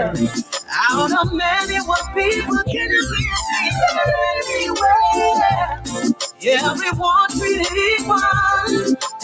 Out of many what people can see everywhere. Everyone treated equal,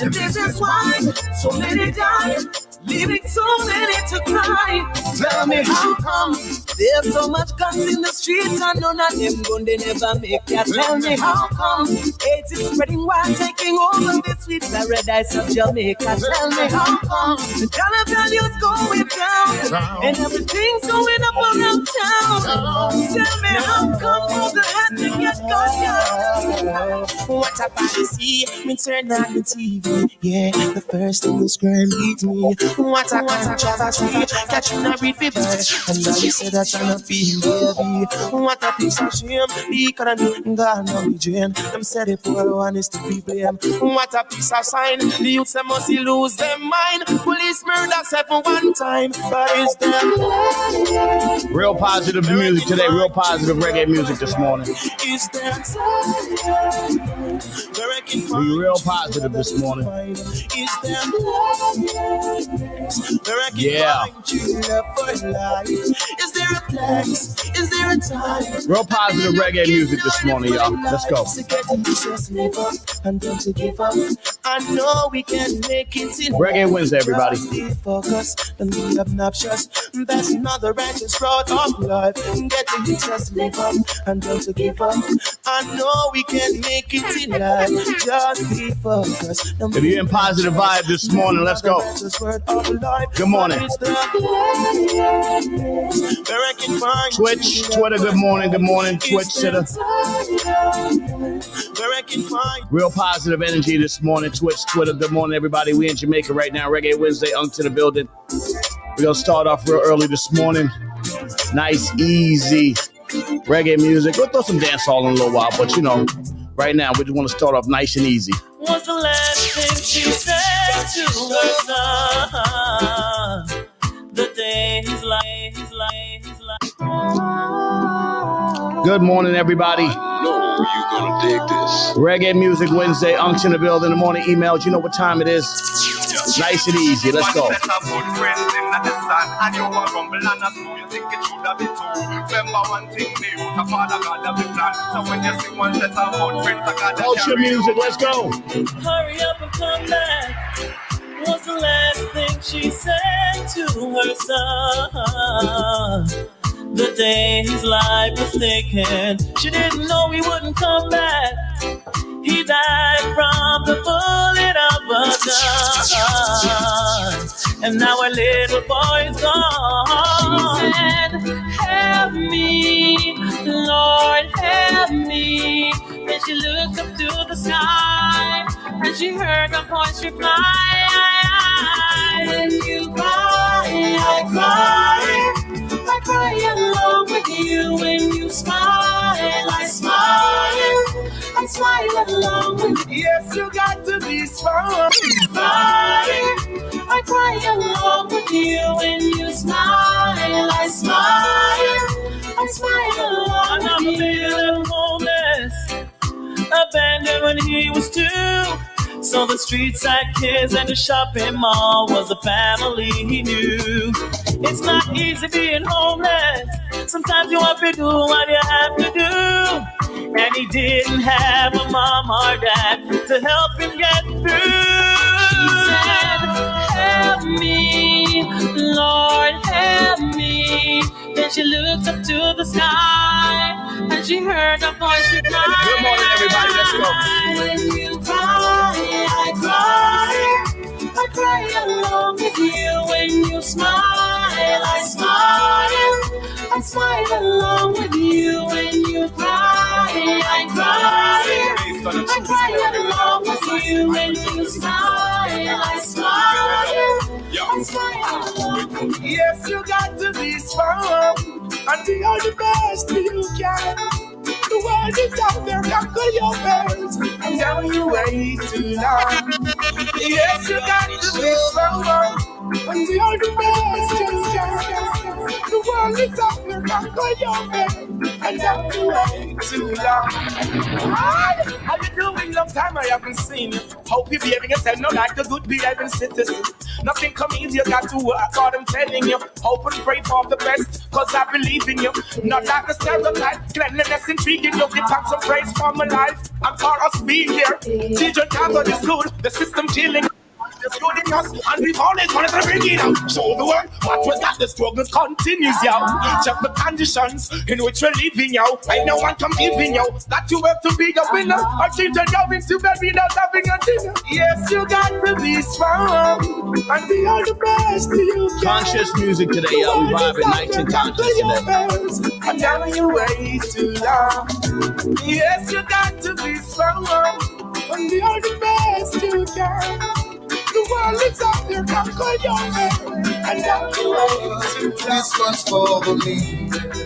and this is why so many die, leaving so many to cry. Tell me how come there's so much guns in the streets and none of them gonna never make it. Tell me how come AIDS is spreading while taking over the sweet paradise of Jamaica. Tell me how come the dollar value's going down and everything's going up around town. Tell me how come all the had to get gone down. What a policy, me turn on the TV. Yeah, the first thing this girl leads me. What a travesty, catching a read for bird. And now you say that I'm not feeling baby. What a piece of shame, the economy gone on the drain. Them say the poor one is to be blamed. What a piece of sign, the youths they must lose their mind. Police murder 7 one time, but it's them. Real positive music today, real positive reggae music this morning. It's them. We real positive this morning. Yeah. Is there a place? Is there a time? Real positive reggae music this morning, y'all. Let's go. And don't give up. I know we can make it in Reggae Wednesday, everybody. Focus and be obnoxious. That's not the righteous road of life. Get the just live up and don't give up. I know we can make it in life. Just be focused. If you're in positive vibe this morning, let's go. Good morning. Twitch, Twitter, good morning, Twitch, Twitter. Real positive energy this morning, Twitch, Twitter, good morning, everybody. We in Jamaica right now, Reggae Wednesday, Unk to the building. We're going to start off real early this morning. Nice, easy reggae music. We'll throw some dance all in a little while, but you know, right now, we just want to start off nice and easy. What's the last thing she said to her son? The day he's like. Good morning, everybody. No, you gonna dig this. Reggae Music Wednesday, Unction in the building in the morning. Emails, you know what time it is. Nice and easy. Let's go. Culture music, let's go. Hurry up and come back. What's the last thing she said to her son? The day his life was taken, she didn't know he wouldn't come back. He died from the bullet of a gun, and now our little boy's gone. She said, help me, Lord, help me. Then she looked up to the sky, and she heard a voice reply, when you cry, I cry. I cry along with you. When you smile, I smile. I smile along with you. Yes, you got to be strong. I cry along with you. When you smile, I smile. I smile along with you. I'm homeless, abandoned when he was 2. So the street side kids and the shopping mall was a family he knew. It's not easy being homeless. Sometimes you have to do what you have to do. And he didn't have a mom or dad to help him get through. He said, help me, Lord, help me. Then she looked up to the sky, and she heard a voice reply. Good morning, everybody. Let's go. When you cry, I cry. I cry along with you. When you smile, I smile. I smile along with you. When you cry, I cry. I cry along with you. When you smile, I smile. I smile along with you. Yes, you got to be strong and be all the best you can. The world is out there, conquer your fears, and now you wait too long. Yes, you got to be strong and be all the best you can. The world world is up, you conquer your way, and that's the way too long. How you doing? Long time I haven't seen you. Hope you're behaving yourself, not like a good behaving citizen. Nothing come easy, you got to work hard, I'm telling you. Hope and pray for the best, cause I believe in you. Not like a stereotype, cleanliness intriguing you. Give thanks and praise for my life, and for us being here. Children can't go to school, the system killing. Excluding us, and we've always wanted to bring it out. Show the world what was that the struggle continues, yo. Check the conditions in which we're living, yo. Ain't no one competing, yo. Got to work to be a winner. Our children going to bed without having a dinner. Yes, you got to be strong and be all the best you can. Conscious music today, yo. We vibing nights and conscious today. And now you wait too long. Yes, you got to be strong and be all the best you can. The world is up there, conquer your way, and that's the way. This one's for the leaders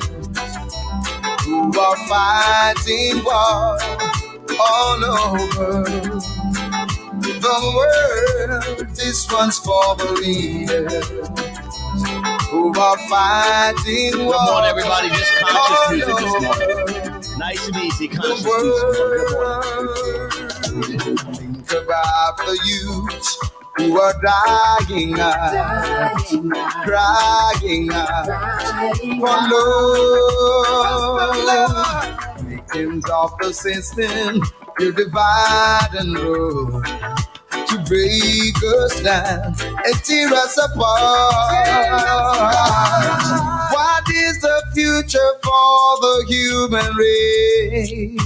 who are fighting war all over the world. This one's for the leaders who are fighting war. Good morning, everybody. Just conscious music this morning. Nice and easy, conscious music. Think about the youth who are dying out, crying out for love. Victims of the system, you divide and rule to break us down and tear us apart. What is the future for the human race?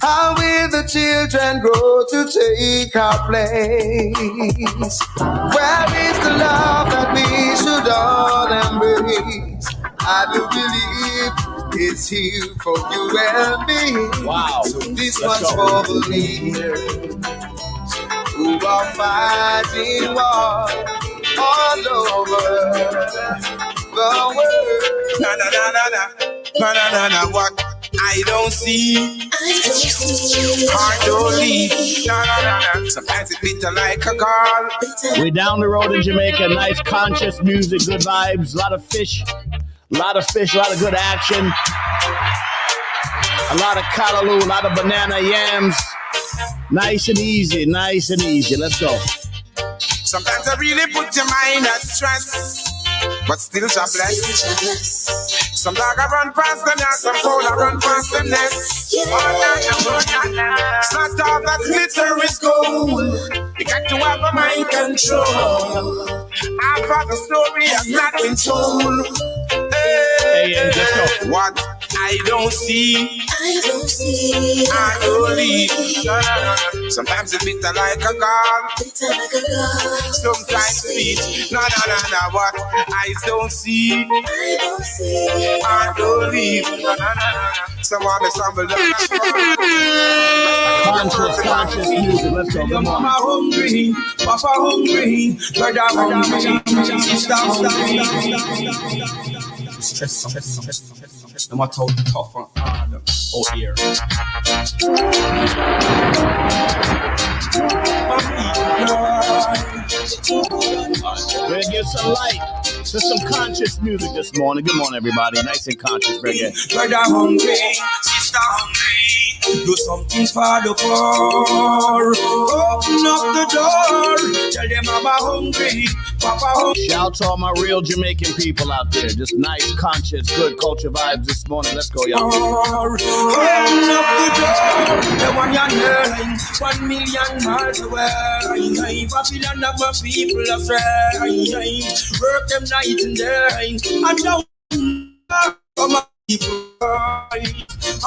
How will the children grow to take our place? Where is the love that we should all embrace? I do believe it's here for you and me. Wow. So this one's for the leaders who are fighting war all over the world. Na na na na na, na na na na. What I don't see, I don't leave. Na na na na. Sometimes it bitter like a gall. We're down the road in Jamaica. Nice conscious music, good vibes, a lot of fish, a lot of good action, a lot of callaloo, a lot of banana yams. Nice and easy, nice and easy. Let's go. Sometimes I really put your mind at stress, but still you're blessed. Some dog I run past the nest, some fowl I run past the nest. It's not all that glitter is gold. You got to have a mind control. I've got a story that's not been told. Hey, let's go. What I don't see, I don't leave. Sometimes it's bitter like a gall. Sometimes sweet. No. What eyes don't see, I don't leave. Someone is stumbled. Conscious music. Let's go. Your mama hungry, papa hungry, brother hungry, sister hungry. Stress. No matter how tough and hard out here. We're gonna give some light to some conscious music this morning. Good morning, everybody. Nice and conscious reggae. Brother hungry, sister hungry. Do something for the poor. Open up the door. Tell them mama hungry, papa hungry. Shout to all my real Jamaican people out there. Just nice, conscious, good culture vibes this morning. Let's go, y'all. Open up the door. The one you're hearing, 1 million miles away. Babylon of my people astray. Work them night and day. And now for my people.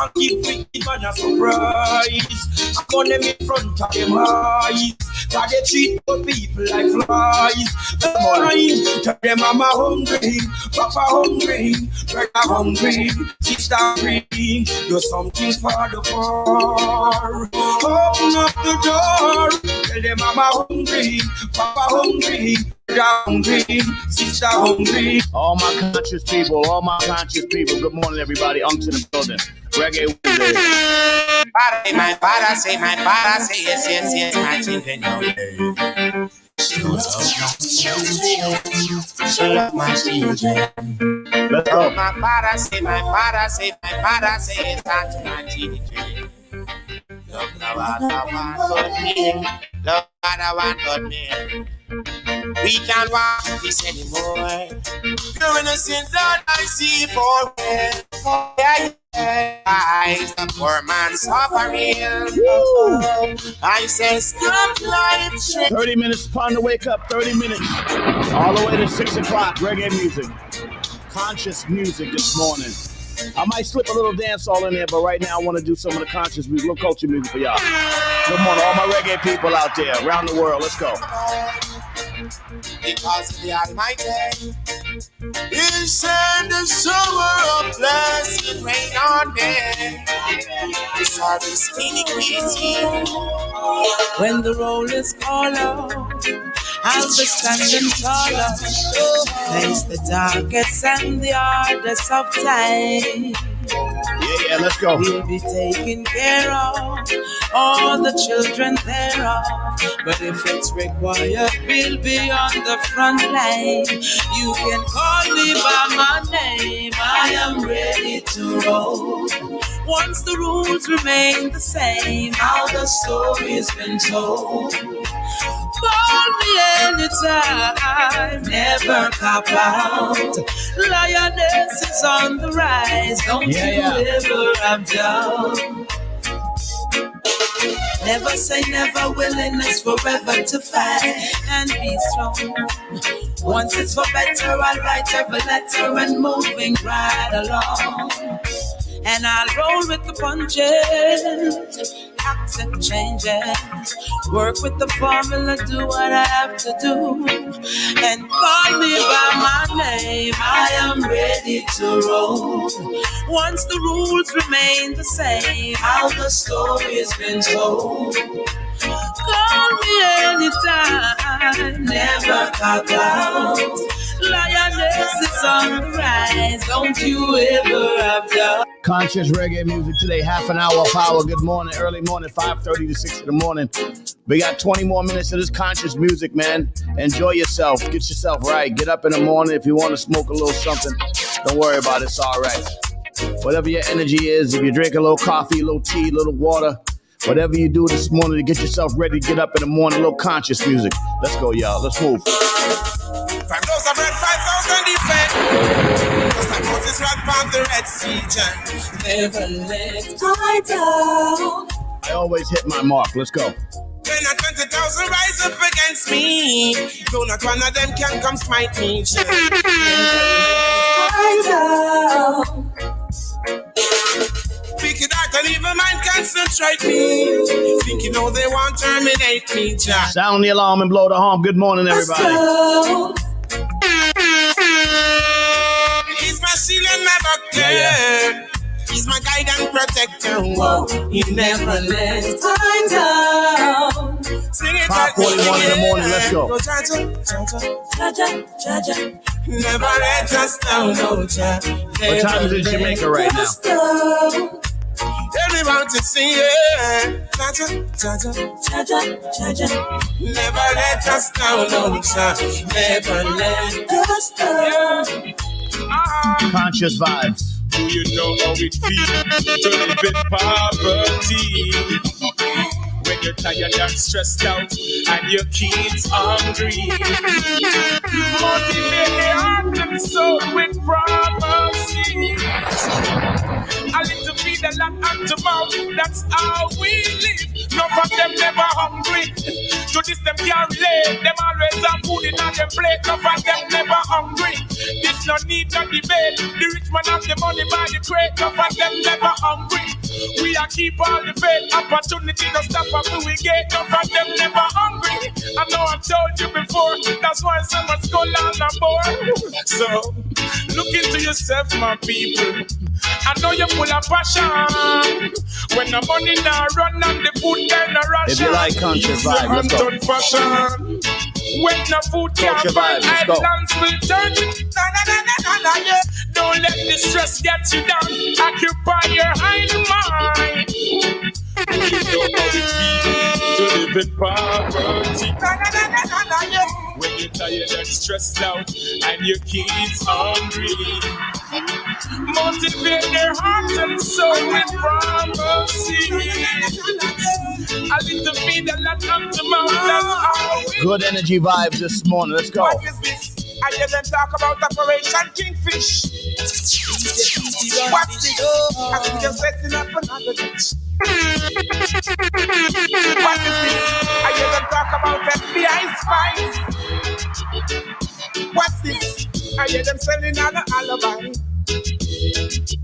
And give wicked man a surprise. I'm on them in front of them eyes. Cause they treat poor people like flies. Tell them I'm hungry, papa hungry, brother hungry, sister hungry. Do something for the poor. Open up the door. Tell them I'm hungry, papa hungry, brother hungry, sister hungry. All my conscious people, good morning, everybody. To the building. Reggae Wednesday. My father say, yes, my children know. Love my children. Let's go. My father said, my father said, my father said, that's my children. Love no other one but me. Love no other one but me. We can't watch this anymore. Pure innocent blood I see for real. Eyes the poor man suffering. I say stop life. 30 minutes upon the wake up. 30 minutes. All the way to 6 o'clock. Reggae music. Conscious music this morning. I might slip a little dance all in there, but right now I want to do some of the conscious music, little culture music for y'all. Good morning, all my reggae people out there around the world. Let's go. Because of the Almighty, He sent a shower of blessed rain on them. The service iniquity. When the roll is called out, I'll be standing taller. Face the darkest and the hardest of time. Yeah, let's go. We'll be taking care of all the children thereof. But if it's required, we'll be on the front line. You can call me by my name. I am ready to roll. Once the rules remain the same, how the story's been told. Call me anytime, never cop out. Lioness is on the rise, don't you ever have doubt. Never say never, willingness forever to fight and be strong. Once it's for better, I'll write every letter and moving right along. And I'll roll with the punches, accept changes, work with the formula, do what I have to do, and call me by my name. I am ready to roll. Once the rules remain the same, how the story's been told. Call me anytime, never cop out. Lioness is on the rise, don't you ever have doubt. Conscious reggae music today, half an hour of power. Good morning, early morning, 5:30 to 6 in the morning. We got 20 more minutes of this conscious music, man. Enjoy yourself, get yourself right. Get up in the morning if you want to smoke a little something. Don't worry about it, it's all right. Whatever your energy is, if you drink a little coffee, a little tea, a little water, whatever you do this morning to get yourself ready, get up in the morning, a little conscious music. Let's go, y'all. Let's move. From those of red 5,000 defend. Just like Moses rock from the Red Sea, never let die down. I always hit my mark. Let's go. When 20,000 rise up against me, though not one of them can come smite me. Never let die down. Wicked heart and evil mind concentrate me, thinking how they want to terminate me. Sound the alarm and blow the horn. Good morning, everybody. He's my shield and my buckler. He's my guide and protector. Whoa, he never lets time down. Sing it 5:41 in the morning. Let's go. Never let us down, no child. What time is it in Jamaica right now? Everyone to sing it. Never let us down, no child. Never let us down. Conscious vibes. Do you know how it feels to live in poverty? When you're tired and stressed out and your kids hungry. Motivate the heart and soul with prophecies. A little feed, a lot and to mouth, that's how we live. None of them never hungry. To this them can't relate. Them always have food in on them plate. None of them never hungry. This no need no debate. The rich man have the money by the crate. None of them never hungry. We are keep all the faith. Opportunity to stop until we get. None of them never hungry. I know I've told you before. That's why so much go on board. So look into yourself, my people. I know you're full of passion. When the money now run and the food then a ration. If you like conscious vibe, let's go. Fashion. When the food can't find islands will turn. Don't let the stress get you down. Occupy your mind. You know how it feels to live in poverty. When you're tired and stressed out and your kids hungry. motivate their hearts and soul with prophecy. A little bit that come to mouth, that's all. Good energy vibes this morning. Let's go. What is this? I hear them talk about Operation Kingfish. What's this? I think they're setting up another ditch. What is this? I hear them talk about FBI spies. What's this? I hear them selling an alibi.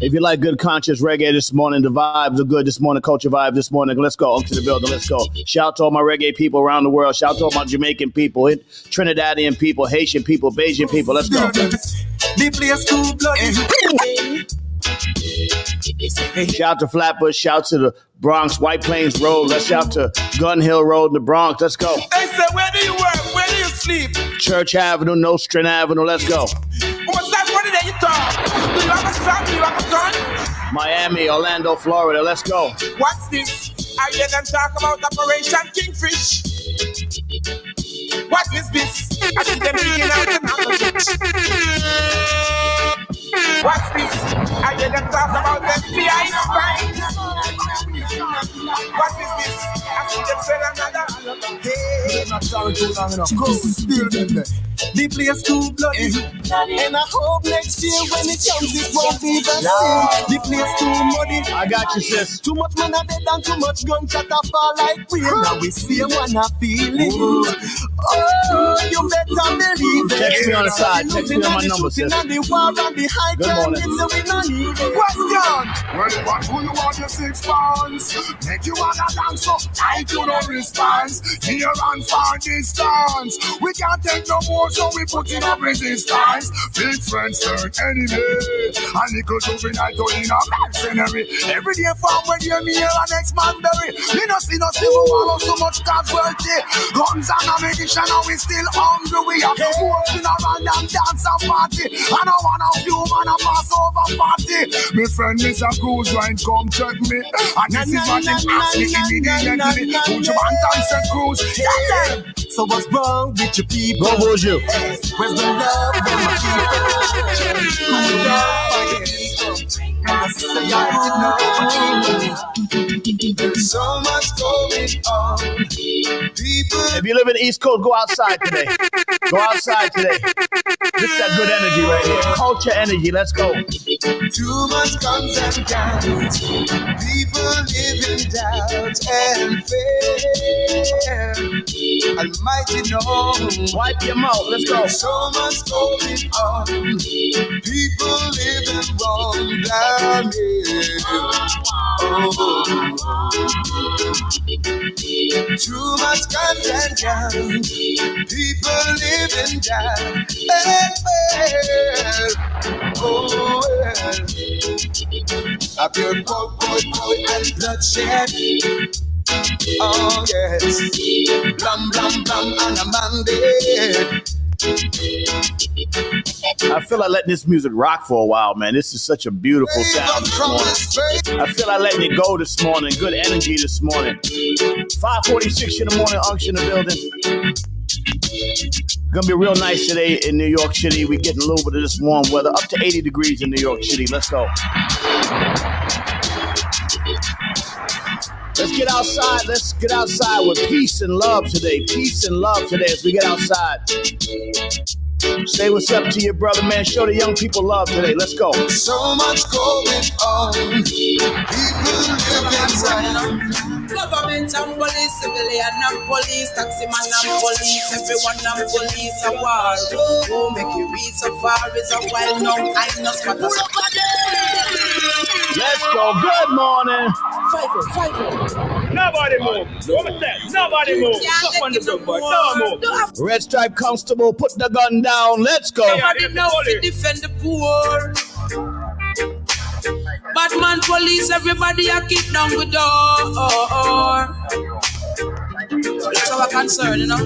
If you like good conscious reggae this morning, the vibes are good this morning, culture vibe this morning. Let's go up to the building. Let's go. Shout out to all my reggae people around the world. Shout out to all my Jamaican people, Trinidadian people, Haitian people, Bajan people. Let's go. The place too bloody. Shout out to Flatbush. Shout out to the Bronx, White Plains Road. Let's shout to Gun Hill Road in the Bronx. Let's go. They say, where do you work? Where do you sleep? Church Avenue, Nostrand Avenue. Let's go. What's that? What did you talk? Do you have a son? Do you have a gun? Miami, Orlando, Florida. Let's go. What's this? I hear them talk about Operation Kingfish. What is this? I see them bringing out another bitch. What's this? I hear them talk about FBI spies. What is this? I see them sell another alibi. Hey, not sorry too long enough. Go, still there. The place too bloody. And I hope next year when it comes it won't be the same. The place too muddy. I got you, sis. Too much man are dead and too much gunshot a fall like rain. Now we see one a feeling. Oh, you better believe it. Text me on the side. Text me on my number, sis. The war and the high Good morning. so we don't need it. Question! Well, what who you want your 6 pounds? Make you wanna dance up like you no response. Here and far distance. We can't take no more, so we put in up resistance. Big friends turn enemy. A little juvenile to in a mercenary. Every day from when you me here and next man bury. Me no see no civil war, so much casualty. Guns and ammunition and we still hungry. We have walking around and dance and party. And I want a few man a pass over party. My friend Mr. Cruz Ryan come check me. And this is what them ask me immediately. Put your hand and say Cruz. Tell them. So what's wrong with your people? Go, Bourgeois. Where's the love when my people? I say I know. There's so much going on. People. If you live in the East Coast, go outside today. Go outside today. This is that good energy right here. Culture energy. Let's go. Too much guns and guns. People live in doubt and fear. Almighty knows. Wipe your mouth. Let's go. So much going on. People living wrong down here. Oh. Too much guns and guns. People living down. Oh, a pure boy and bloodshed. Oh yes, blam blam blam and a man dead. I feel like letting this music rock for a while, man. This is such a beautiful sound this morning. I feel like letting it go this morning. Good energy this morning. 5:46 in the morning, unction in the building. Gonna be real nice today in New York City. We're getting a little bit of this warm weather, up to 80 degrees in New York City. Let's go. Let's get outside. Let's get outside with peace and love today. Peace and love today as we get outside. Say what's up to your brother, man. Show the young people love today. Let's go. So much going on. People live inside. Government and police, civilian and police, taxi man and police, everyone and police a war. Oh, make you reach so far is a while now. I know spot us. Let's go. Good morning. Five. Nobody move. What was that? Nobody move. Stop on the good boy. Don't move. Red Stripe Constable, put the gun down. Let's go. Nobody know to defend the poor. Batman police, everybody a kick down the door. That's our concern, you know.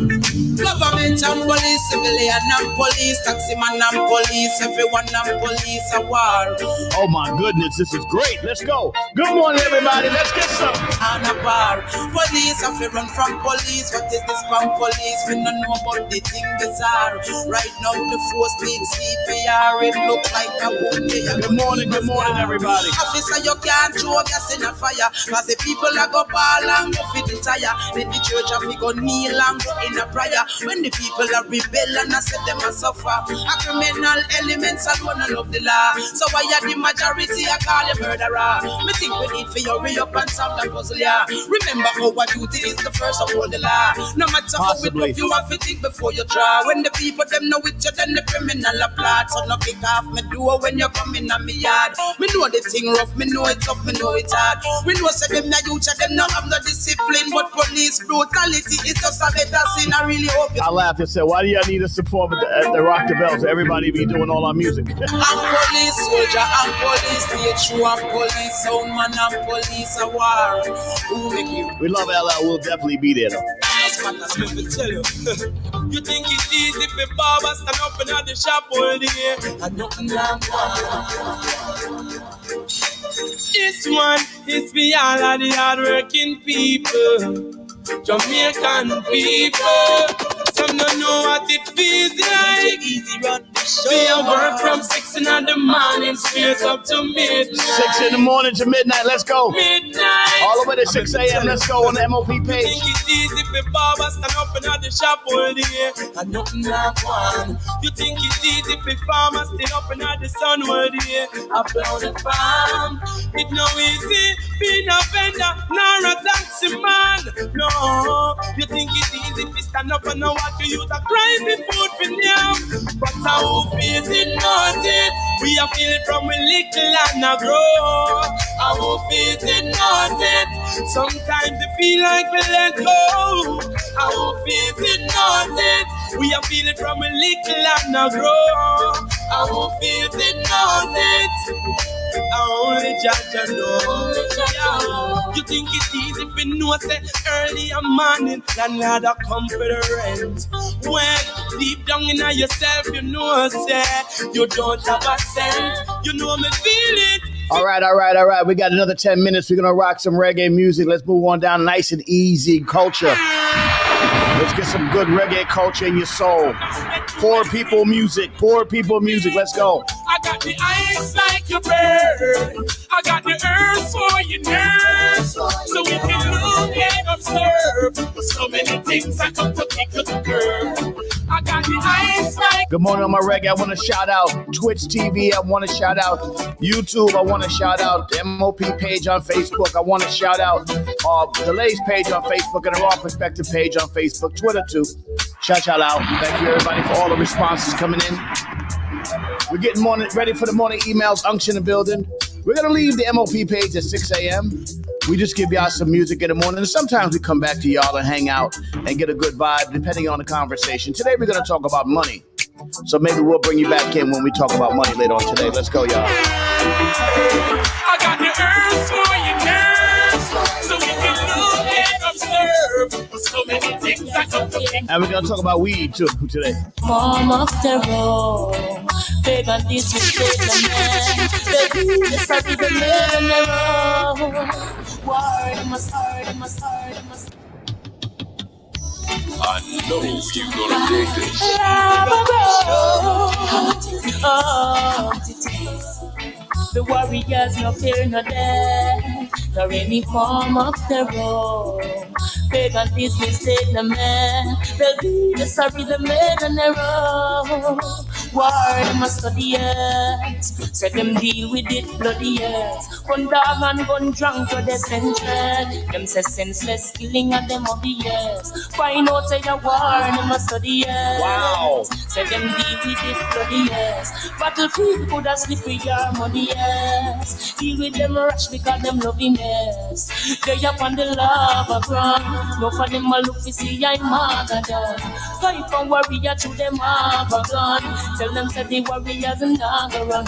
Government and police, civilian and police, taxi man and police, everyone and police a war. Oh my goodness, this is great. Let's go. Good morning, everybody. Let's get some. And a bar. Police have to run from police. What is this from police? We don't know about the thing bizarre. Right now the force needs CPR. It look like a wound. Good morning, everybody. Officer, you can't throw gas in a fire. Cause the people are go ball and go fit the tire. Then the church have to go kneel and go in a prayer. When the people are rebel and I said them a suffer. A criminal elements alone and love the law. So why are the majority I call you murderer? Me think we need for you hurry up and solve that puzzle, yeah. Remember our duty is the first of all the law. No matter how it look, you have to think before you draw. When the people them know it, you then the criminal applaud. So no kick off me door when you come in me yard. Me know the thing rough, me know it tough, me know it hard. We know say them na youth, them not have no discipline. But police brutality is just a better sin. I really hope you. I laughed and said, why do y'all need us support at the Rock the Bells? Everybody be doing all our music. I'm police soldier, I'm police stage, I'm police sound man, I'm police a war. Who make you? We love LL, we'll definitely be there though. Let me tell you. You think it's easy for Baba stand up in the shop all day and nothing like that. This one is for all of the hardworking people, Jamaican people. Some don't know what it feels like. Easy run the show. We work from 6 in the morning, straight up to midnight. 6 in the morning to midnight, let's go. Midnight. All the way to 6 a.m., let's go on the MOP page. You think it's easy for Baba stand up in the shop all day and nothing like one. You think it's easy for farmers stay up in the sun all day and plow the farm. It's no easy being a vendor nor a taxi man. No, you think it's easy to stand up and know what to use a cry for food for now. But how feels it not it? We are feeling from a little and a grow. How feels it not it? Sometimes it feel like we let go. How feels it not it? We are feeling from a little and a grow. How feels it not it? Only Jah know. Yeah. You think it's easy if you know say early in morning landlord a come for the rent. When deep down in yourself you know say you don't have a cent. You know me feel it. All right. We got another 10 minutes. We're going to rock some reggae music. Let's move on down nice and easy culture. Let's get some good reggae culture in your soul. Poor people music. Let's go. I got the eyes like your bird. I got the earth for your nerves. So we can look and observe. So many things I come to take to the curb. I got the eyes like. Good morning on my reggae. I want to shout out Twitch TV. I want to shout out YouTube. I want to shout out the MOP page on Facebook. I want to shout out the Lays page on Facebook and the Raw Perspective page on Facebook. Twitter too. Shout y'all out. Thank you everybody for all the responses coming in. We're getting ready for the morning emails. Unction in the building. We're going to leave the MOP page at 6 a.m. We just give y'all some music in the morning. And sometimes we come back to y'all and hang out and get a good vibe depending on the conversation. Today we're going to talk about money. So maybe we'll bring you back in when we talk about money later on today. Let's go, y'all. I got the earth for your nerves. So we can look and observe. So many things I come to. And we're going to talk about weed too today. Mom of the road, big on this is the man. The start of the man in the road. Word, must. I know you gonna dig this. The warriors no fear no death, nor any form of terror. Pagan business take the man, they'll be the sorry the man on the road. War them a study it, set them deal with it bloody yes. Gun dog and gun drunk to the century. Them say senseless killing and them obvious. Find out say the war them a study it. Wow. Set them deal with it bloody yes. Battlefield could have slip with your money yes. Deal with them rush because them love him yes. They up on the lava ground. No for them a look to see I'm mother done. Go from warrior to them have a gun. Tell them say the warriors and naga run.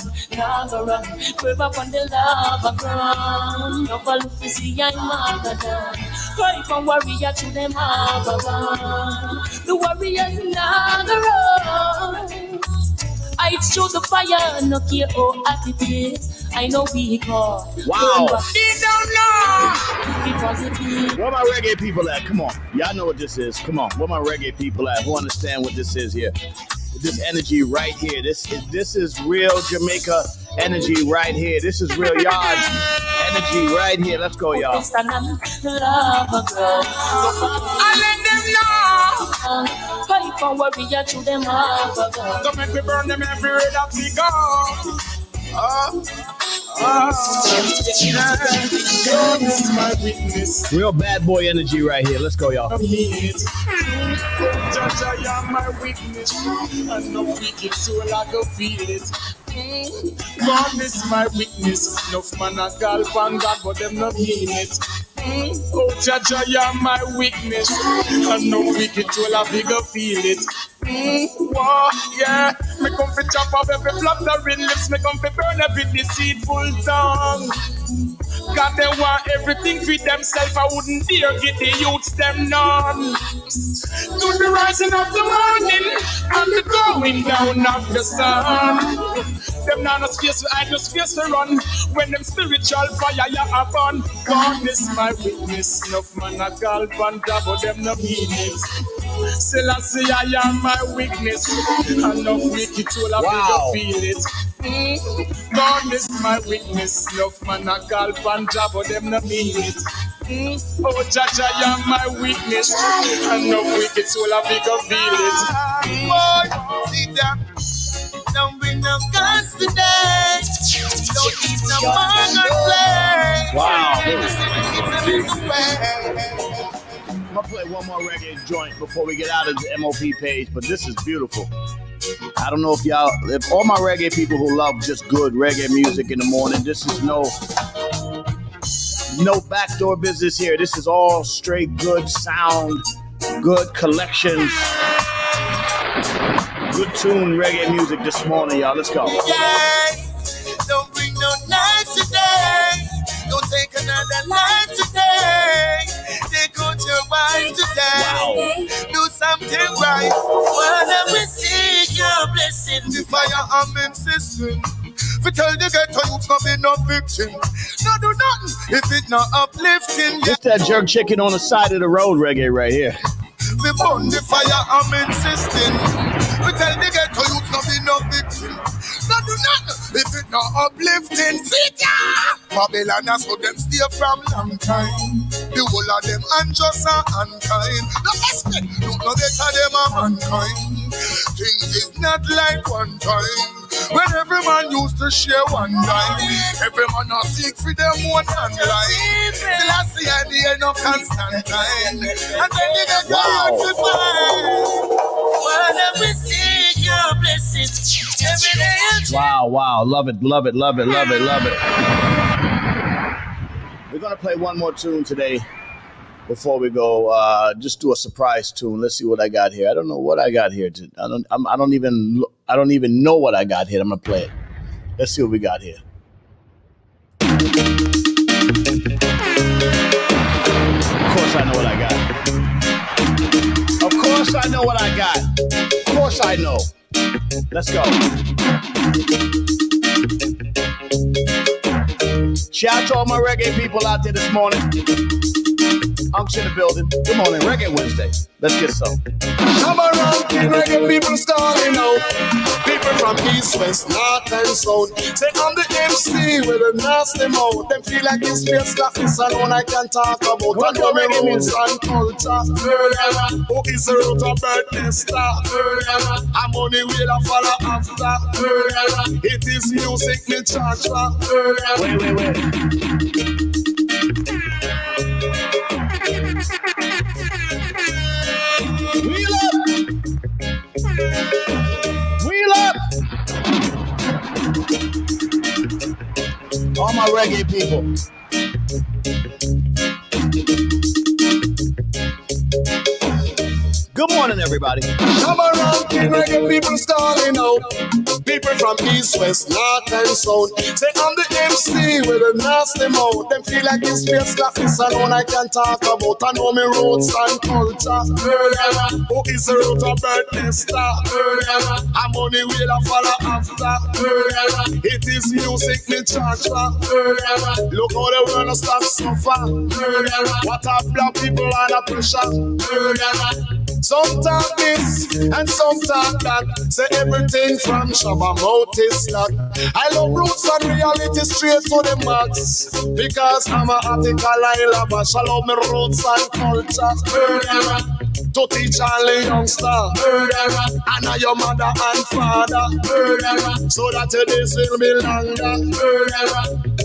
Brave up on the lava ground. No for look to see I'm mother done. Fight for warrior to them have a gun. The warriors in the road. I show the fire, no care how hot it is. I know we call. Wow. They don't know. Because it is. Where my reggae people at? Come on. Y'all know what this is. Come on. Where my reggae people at? Who understand what this is here? This energy right here. This is real Jamaica energy right here. This is real yard energy right here. Let's go, y'all. I let them know. Fight for warrior to them have a gun. Come make me burn them everywhere that we go. God is my witness. Real bad boy energy right here. Let's go, y'all. Judge, I am my witness. And no wicked soul I go feel it. God is my witness. Enough man a call upon God, but them not mean it. Oh, Judge, I am my witness. And no wicked soul I go feel it. Whoa, yeah. Me come fi chop up every fluttering lips. Me come fi burn every deceitful tongue. God, they want everything for themselves. I wouldn't dare get the youths them none. To the rising of the morning and the going down of the sun. Them not no space for idle space to run. When them spiritual fire ya upon. God is my witness. Enough man a call upon God, but them no mean it. Selassie, I am my witness. Enough wicked soul I feel it. God is my witness. Enough man a call upon God, but them no mean it. Oh, Jaja, I am my witness. Enough wicked soul I feel it. Boy, see that? Don't bring no guns today. Don't need no more play. Wow. I'm I'm gonna play one more reggae joint before we get out of the MOP page, but this is beautiful. I don't know if all my reggae people who love just good reggae music in the morning, this is no backdoor business here. This is all straight good sound, good collections, good tune reggae music this morning, y'all. Let's go. Yeah, don't bring no knives today. Don't take another life today. Take out your wife today. Wow. Do something right. Wanna receive your blessing. The fire I'm insisting. We tell the ghetto youth not be no victim. No do nothing if it not uplifting. Just that jerk chicken on the side of the road reggae right here. We burn the fire I'm insisting. We tell the ghetto youth not be no victim. No do nothing if it not uplifting. See ya! Babylon has so them stay from long time. The whole of them unjust and unkind. No expect, no better them a mankind. Things is not like one time. When every man used to share one dime. Every man a seek for them one hand line. Till I see at the end of Constantine. And then they get the heart to find. Wanna receive your blessings every day. Wow. Love it. We're going to play one more tune today before we go. Just do a surprise tune. Let's see what I got here. I don't know what I got here. I don't even know what I got here. I'm going to play it. Let's see what we got here. Of course I know what I got. Of course I know what I got. Of course I know. Let's go. Shout out to all my reggae people out there this morning. Unc's in the building. Good morning, Reggae Wednesday. Let's get some. Come around, the reggae people starting out. People from east, west, north and south. Take on the MC with a nasty mouth. Them feel like this place like this alone I can talk about. And the reggae roots and culture. Who is the root of birthday star? I'm on the way to follow after. It is music me charge for. Wait. Wheel up! All my reggae people. Good morning, everybody. Come around, King Reggae people stalling out. People from east, west, north, and south. Say I'm the MC with a nasty mouth. Them feel like it's space like this alone I can talk about. I know me roots and culture. Who is the root of birthday star? I'm on the wheel of follow after. It is music me charge for. Look how the world start suffer. What a black people under pressure. Some talk this and some talk that. Say everything from Shabba mouth is locked. I love roots and reality straight to the max. Because I'm a article I love. I love me roots and culture. To teach all the youngster. And now your mother and father. So that your days will be longer.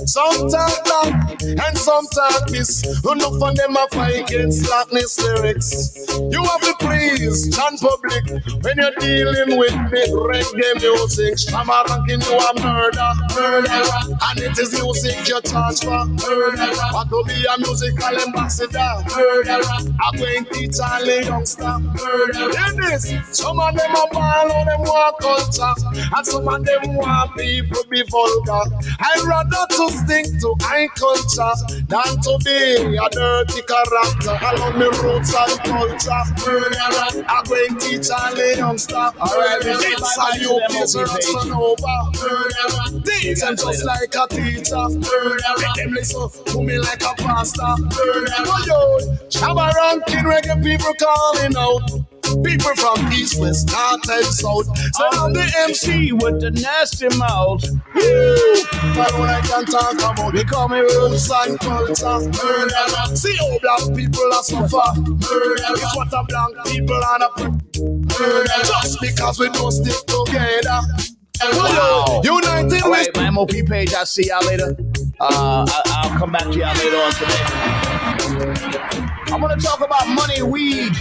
Some talk that and some talk this. Enough of them are fight against slackness lyrics. You have to please chant public when you're dealing with big reggae music. Shama ranking you a murder. And it is music you charge for. But to be a musical ambassador, I'm going to teach all the youngster. In this, some of them are ball on them want culture, and some of them want people be vulgar. I'd rather to stick to high culture than to be a dirty character. I love me roots and culture. I'm going to teach all the youngster. Alright, it's a you picture us run over. Teach them just like a teacher. Make them listen to me like a pastor. Oh yo, Shabba ranking reggae people calling out. People from east, west, north, and south. So I'm the MC with the nasty mouth. but when I can talk about, they call me roots and culture. See how black people are suffer. It's what a black people are a just because we don't stick together. Wow. United all right, my MOP page, I'll see y'all later. I'll come back to y'all later on today. I'm going to talk about money and weed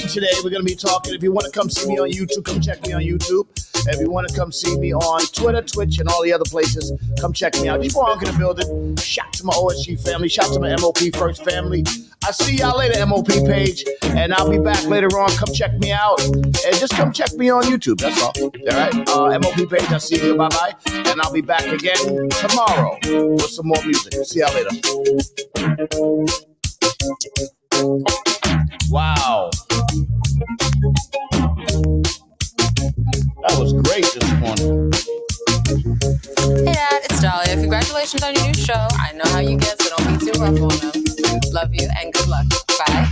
today. We're going to be talking. If you want to come see me on YouTube, come check me on YouTube. If you want to come see me on Twitter, Twitch, and all the other places, come check me out. Just walk in the building. Shout to my OSG family. Shout to my MOP First family. I'll see y'all later, MOP page. And I'll be back later on. Come check me out. And just come check me on YouTube. That's all. All right? MOP page, I'll see you. Bye-bye. And I'll be back again tomorrow with some more music. See y'all later. Wow. That was great this morning. Hey Dad, it's Dahlia. Congratulations on your new show. I know how you get, so don't be too rough on them. Love you and good luck. Bye.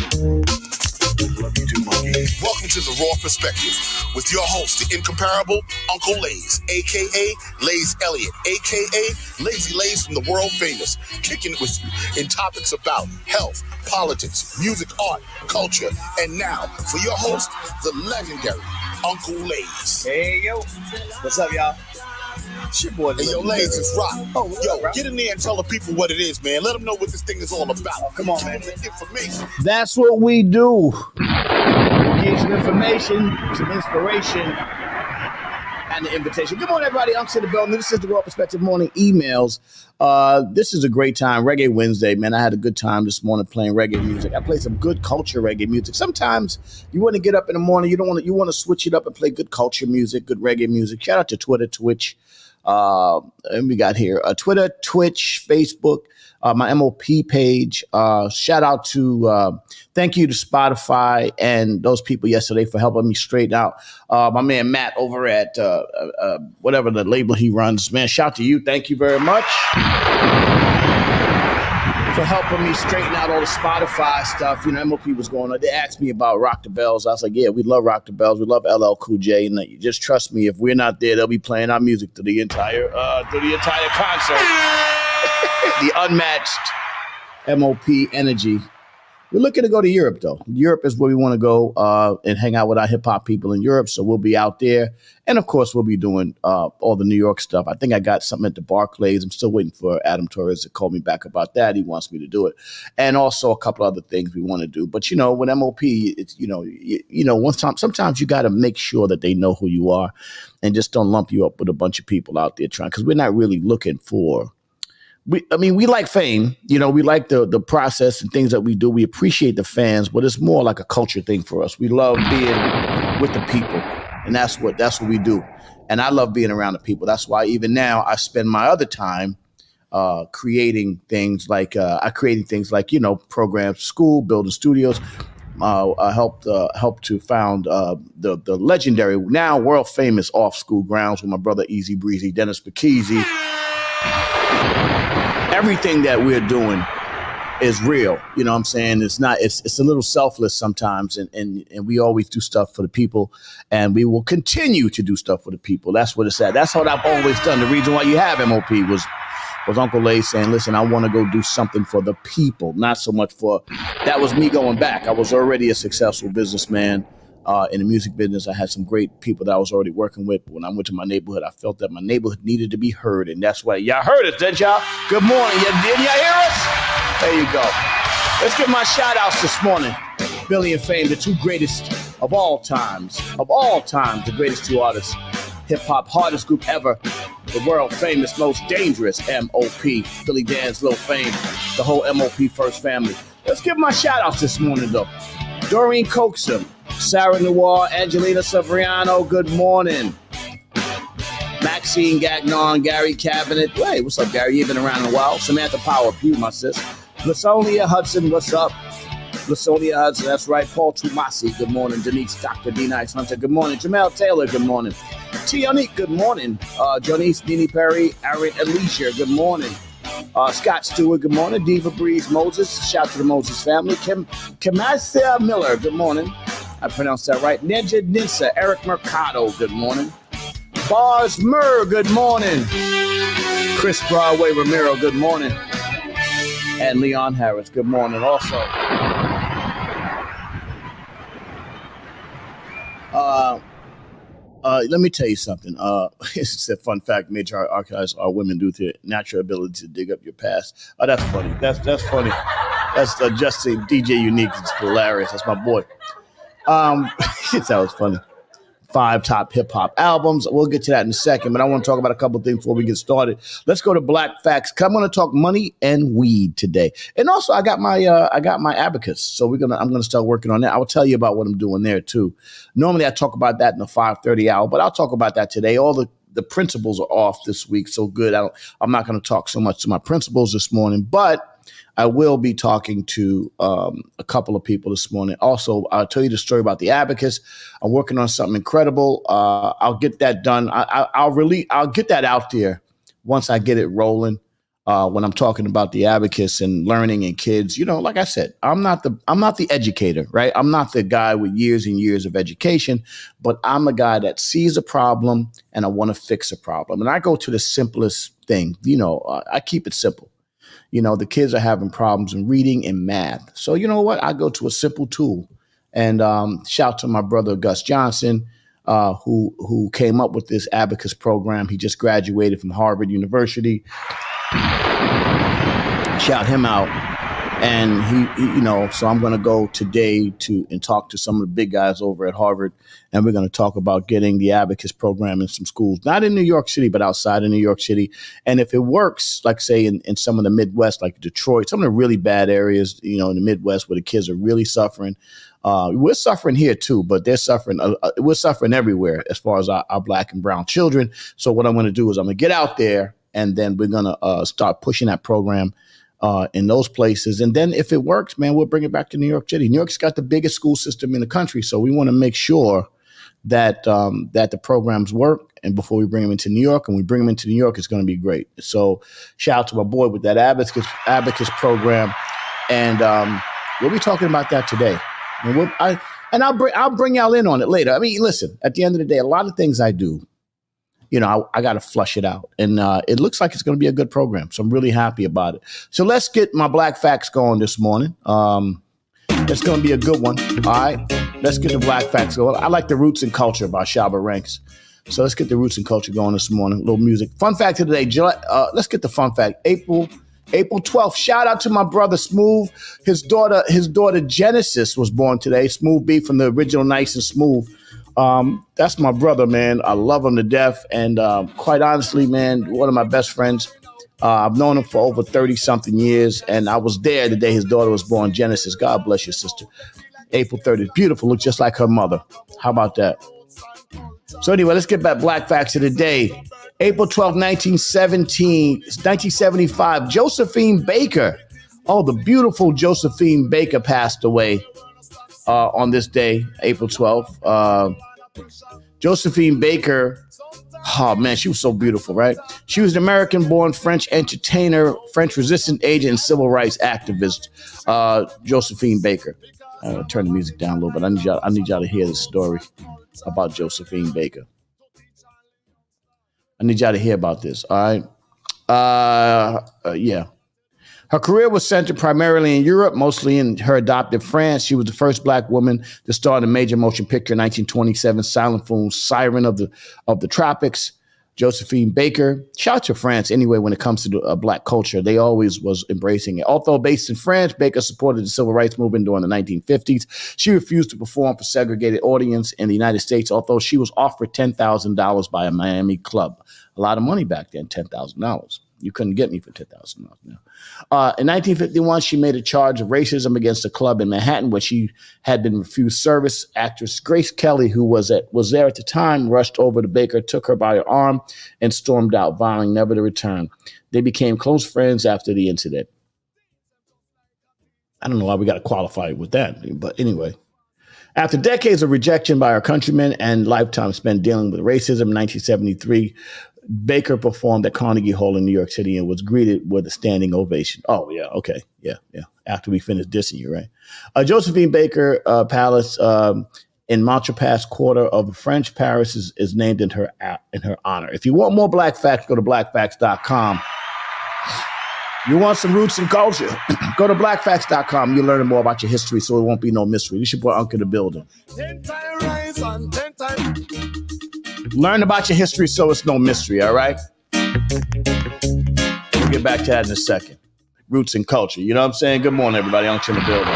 Love you too, monkey. Welcome to The Raw Perspective with your host, the incomparable Uncle Laze, a.k.a. Laze Elliott, a.k.a. Lazy Laze from the world famous, kicking it with you in topics about health, politics, music, art, culture, and now for your host, the legendary Uncle Laze. Hey, yo. What's up, y'all? It's your boy. Hey, yo, Laze is rock. Get in there and tell the people what it is, man. Let them know what this thing is all about. Come on, man. Information. That's what we do. Get some information, some inspiration, and the invitation. Good morning, everybody. I'm Sid the Bell. This is the Raw Perspective Morning Emails. This is a great time. Reggae Wednesday, man. I had a good time this morning playing reggae music. I played some good culture reggae music. Sometimes you want to get up in the morning. You want to switch it up and play good culture music, good reggae music. Shout out to Twitter, Twitch. And we got here Twitter, Twitch, Facebook, my MOP page. Shout out to thank you to Spotify and those people yesterday for helping me straighten out. My man Matt over at whatever the label he runs. Man, shout to you. Thank you very much for helping me straighten out all the Spotify stuff. You know, MOP was going on. They asked me about Rock the Bells. I was like, yeah, we love Rock the Bells. We love LL Cool J. And you just trust me, if we're not there, they'll be playing our music through the entire concert. The unmatched MOP energy. We're looking to go to Europe, though. Europe is where we want to go and hang out with our hip-hop people in Europe, so we'll be out there. And, of course, we'll be doing all the New York stuff. I think I got something at the Barclays. I'm still waiting for Adam Torres to call me back about that. He wants me to do it. And also a couple other things we want to do. But, you know, with MOP, it's, sometimes you got to make sure that they know who you are and just don't lump you up with a bunch of people out there trying, because we're not really looking for we like fame. We like the process and things that we do. We appreciate the fans, but it's more like a culture thing for us. We love being with the people, and that's what we do. And I love being around the people. That's why even now I spend my other time creating things like programs, school, building studios. I helped to found the legendary, now world famous Off School Grounds with my brother Easy Breezy, Dennis Bikisi. Everything that we're doing is real. You know what I'm saying? It's a little selfless sometimes, and we always do stuff for the people, and we will continue to do stuff for the people. That's what it's at. That's what I've always done. The reason why you have MOP was Uncle Lay saying, listen, I want to go do something for the people, not so much that was me going back. I was already a successful businessman in the music business. I had some great people that I was already working with. When I went to my neighborhood, I felt that my neighborhood needed to be heard. And that's why y'all heard us, didn't y'all? Good morning. Didn't y'all hear us? There you go. Let's give my shout outs this morning. Billy and Fame, the two greatest of all times, the greatest two artists, hip hop hardest group ever, the world famous, most dangerous MOP, Billy Dan's Lil Fame, the whole MOP First family. Let's give my shout outs this morning though. Doreen Coxum, Sarah Noir, Angelina Severiano, good morning. Maxine Gagnon, Gary Cabinet. Hey, what's up, Gary? You've been around a while. Samantha Power Pugh, my sis. Lasonia Hudson, what's up? Lasonia Hudson, that's right. Paul Tumasi, good morning. Denise, Dr. D. Nice Hunter, good morning. Jamel Taylor, good morning. Tianique, good morning. Jonice, Nene Perry, Aaron Alicia, good morning. Scott Stewart, good morning. Diva Breeze Moses, shout to the Moses family. Kamasia Miller, good morning. I pronounced that right. Ninja Ninsa, Eric Mercado, good morning. Bars Murr, good morning. Chris Broadway Ramiro, good morning. And Leon Harris, good morning also. Let me tell you something. It's a fun fact. Major archives are women due to natural ability to dig up your past. Oh, that's funny. That's funny. That's just DJ Unique. It's hilarious. That's my boy. That was funny. 5 top hip hop albums. We'll get to that in a second, but I want to talk about a couple of things before we get started. Let's go to Black Facts. I'm going to talk money and weed today, and also I got my abacus. So I'm going to start working on that. I will tell you about what I'm doing there too. Normally I talk about that in the 5:30 hour, but I'll talk about that today. All the principles are off this week, so good. I'm not going to talk so much to my principals this morning, but I will be talking to a couple of people this morning. Also, I'll tell you the story about the abacus. I'm working on something incredible. I'll get that done. I'll get that out there once I get it rolling. When I'm talking about the abacus and learning and kids, like I said, I'm not the educator, right? I'm not the guy with years and years of education, but I'm a guy that sees a problem and I want to fix a problem. And I go to the simplest thing. I keep it simple. The kids are having problems in reading and math. So you know what? I go to a simple tool. And shout to my brother, Gus Johnson, who came up with this abacus program. He just graduated from Harvard University. Shout him out. And he so I'm going to go today and talk to some of the big guys over at Harvard. And we're going to talk about getting the abacus program in some schools, not in New York City, but outside of New York City. And if it works, like say in some of the Midwest, like Detroit, some of the really bad areas, in the Midwest where the kids are really suffering. We're suffering here too, but they're suffering. We're suffering everywhere as far as our black and brown children. So what I'm going to do is I'm going to get out there and then we're going to start pushing that program in those places. And then if it works, man, we'll bring it back to New York City. New York's got the biggest school system in the country. So we want to make sure that that the programs work. And before we bring them into New York, and we bring them into New York, it's going to be great. So shout out to my boy with that abacus program. And we'll be talking about that today. And I'll bring y'all in on it later. I mean, listen, at the end of the day, a lot of things I do, I got to flush it out. And it looks like it's going to be a good program. So I'm really happy about it. So let's get my Black Facts going this morning. It's going to be a good one. All right. Let's get the Black Facts going. I like the Roots and Culture by Shabba Ranks. So let's get the Roots and Culture going this morning. A little music. Fun fact of the day. Let's get the fun fact. April 12th. Shout out to my brother Smooth. His daughter Genesis was born today. Smooth B from the original Nice and Smooth. That's my brother, man. I love him to death. And quite honestly, man, one of my best friends. I've known him for over 30-something years, and I was there the day his daughter was born, Genesis. God bless your sister. April 30th. Beautiful, looks just like her mother. How about that? So anyway, let's get back Black Facts of the Day. April 12, 1975, Josephine Baker. Oh, the beautiful Josephine Baker passed away on this day, April 12th. Josephine Baker, oh man, she was so beautiful, right? She was an American-born French entertainer, French resistance agent, and civil rights activist, Josephine Baker. Turn the music down a little bit. I need y'all to hear this story about Josephine Baker. I need y'all to hear about this, all right? Yeah. Her career was centered primarily in Europe, mostly in her adopted France. She was the first black woman to star in a major motion picture in 1927, silent film Siren of the Tropics. Josephine Baker. Shout out to France anyway when it comes to black culture. They always was embracing it. Although based in France, Baker supported the civil rights movement during the 1950s. She refused to perform for segregated audience in the United States, although she was offered $10,000 by a Miami club. A lot of money back then, $10,000. You couldn't get me for $10,000 now. In 1951, she made a charge of racism against a club in Manhattan where she had been refused service. Actress Grace Kelly, who was there at the time, rushed over to Baker, took her by her arm, and stormed out, vowing never to return. They became close friends after the incident. I don't know why we got to qualify it with that, but anyway. After decades of rejection by her countrymen and lifetime spent dealing with racism, in 1973, Baker performed at Carnegie Hall in New York City and was greeted with a standing ovation. Oh, yeah, okay, yeah. After we finished dissing you, right? Josephine Baker Palace in Montrepas Quarter of French Paris is named in her honor. If you want more Black Facts, go to blackfacts.com. You want some roots and culture? Go to blackfacts.com. You'll learn more about your history, so it won't be no mystery. You should put Uncle in the building. 10 times rise and 10 times. Learn about your history so it's no mystery, all right? We'll get back to that in a second. Roots and culture. You know what I'm saying? Good morning, everybody. Uncle in the building.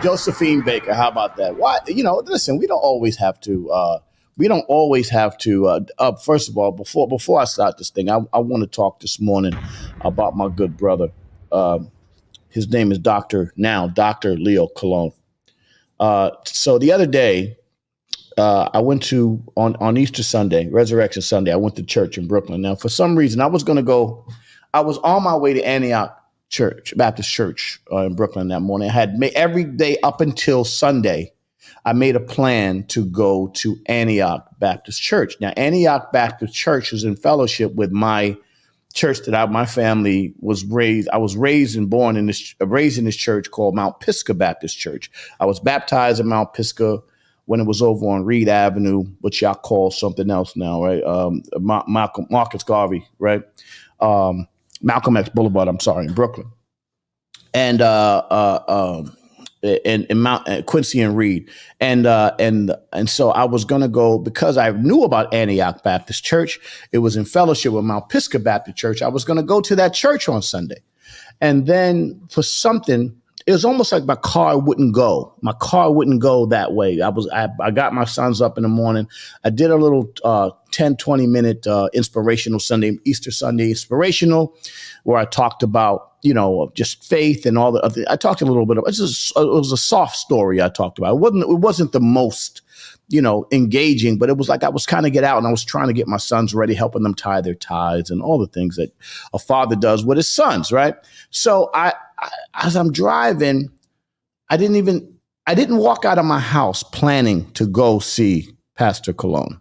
Josephine Baker, how about that? Why? Listen, we don't always have to. First of all, before I start this thing, I want to talk this morning about my good brother. His name is Dr. Leo Colon. So the other day, I went to on Easter Sunday, Resurrection Sunday. I went to church in Brooklyn. Now, for some reason, I was on my way to Antioch Baptist Church in Brooklyn that morning. I had every day up until Sunday. I made a plan to go to Antioch Baptist Church. Now, Antioch Baptist Church was in fellowship with my church that my family was raised. I was raised and born in raised in this church called Mount Pisgah Baptist Church. I was baptized in Mount Pisgah when it was over on Reed Avenue, which y'all call something else now, right? Marcus Garvey, right? Malcolm X Boulevard, in Brooklyn. And Mount Quincy and Reed, and so I was gonna go because I knew about Antioch Baptist Church. It was in fellowship with Mount Pisgah Baptist Church. I was gonna go to that church on Sunday, and then for something, it was almost like my car wouldn't go. My car wouldn't go that way. I got my sons up in the morning. I did a little 10, 20-minute inspirational Easter Sunday inspirational, where I talked about, just faith and all the other. I talked a little bit about it. Was a soft story I talked about. It wasn't the most, engaging, but it was like I was kind of get out and I was trying to get my sons ready, helping them tie their ties and all the things that a father does with his sons, right? So I as I'm driving, I didn't walk out of my house planning to go see Pastor Colon.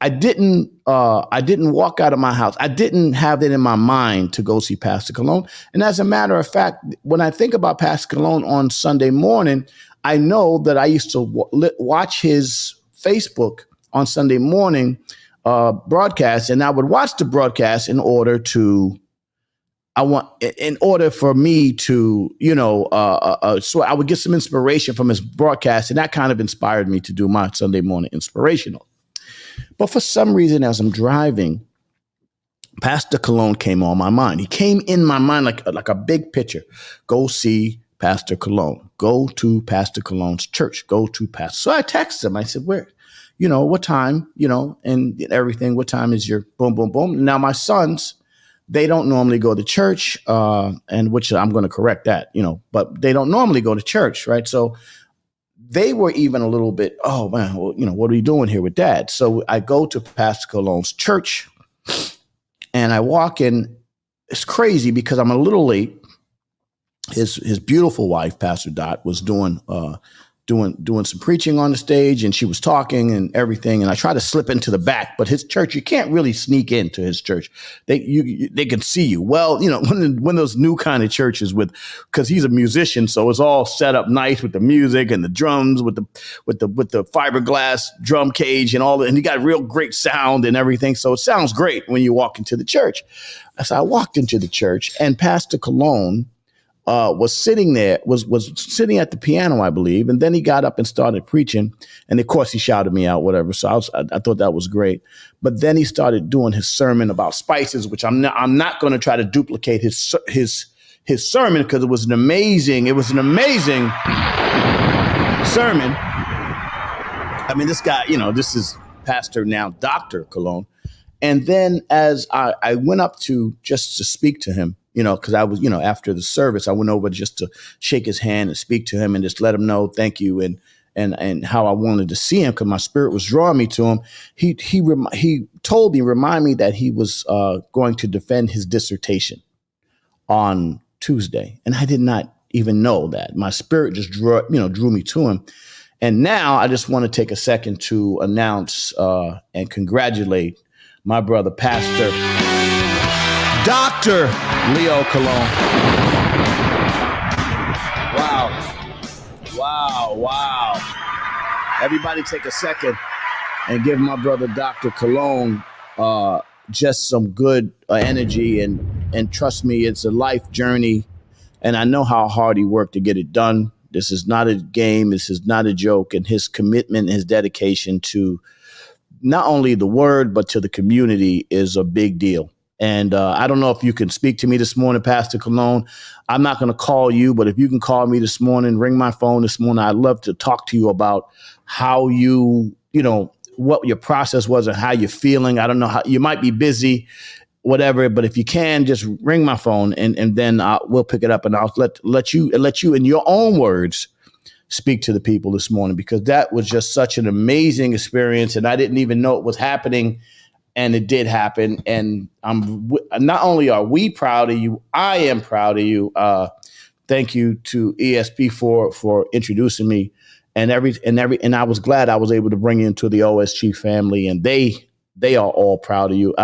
I didn't walk out of my house. I didn't have it in my mind to go see Pastor Colon. And as a matter of fact, when I think about Pastor Colon on Sunday morning, I know that I used to watch his Facebook on Sunday morning broadcast, and I would watch the broadcast in order for me to, so I would get some inspiration from his broadcast, and that kind of inspired me to do my Sunday morning inspirational. But for some reason, as I'm driving, Pastor Colon came on my mind. He came in my mind like a big picture. Go see Pastor Colon. Go to Pastor Colon's church. Go to Pastor. So I texted him. I said, where? what time, and everything. What time is your boom, boom, boom? Now, my sons, they don't normally go to church, and which I'm going to correct that, but they don't normally go to church, right? So they were even a little bit, oh man, well, what are you doing here with Dad? So I go to Pastor Cologne's church, and I walk in. It's crazy because I'm a little late. His beautiful wife, Pastor Dot, was doing some preaching on the stage, and she was talking and everything. And I try to slip into the back, but his church, you can't really sneak into his church. They can see you. Well, when those new kind of churches because he's a musician, so it's all set up nice with the music and the drums with the fiberglass drum cage and all that, and he got real great sound and everything. So it sounds great when you walk into the church. So I walked into the church, and Pastor Cologne was sitting there, was sitting at the piano, I believe, and then he got up and started preaching, and of course he shouted me out, whatever. So I thought that was great. But then he started doing his sermon about spices, which I'm not going to try to duplicate his sermon because it was an amazing sermon. I mean, this guy, this is Pastor now Dr. Cologne. And then as I went up just to speak to him, because I was, after the service, I went over just to shake his hand and speak to him and just let him know thank you and how I wanted to see him because my spirit was drawing me to him. He told me, remind me that he was going to defend his dissertation on Tuesday, and I did not even know that. My spirit just drew me to him. And now I just want to take a second to announce and congratulate my brother, Pastor Dr. Leo Cologne. Wow. Everybody take a second and give my brother, Dr. Cologne, just some good energy. And trust me, it's a life journey. And I know how hard he worked to get it done. This is not a game. This is not a joke. And his commitment, his dedication to not only the word, but to the community is a big deal. And I don't know if you can speak to me this morning, Pastor Cologne. I'm not going to call you, but if you can call me this morning, ring my phone this morning, I'd love to talk to you about how what your process was and how you're feeling. I don't know how you might be busy, whatever, but if you can, just ring my phone and then we'll pick it up and I'll let you in your own words speak to the people this morning, because that was just such an amazing experience. And I didn't even know it was happening. And it did happen. And not only are we proud of you, I am proud of you. Thank you to ESP for introducing me and I was glad I was able to bring you into the OSG family, and they are all proud of you.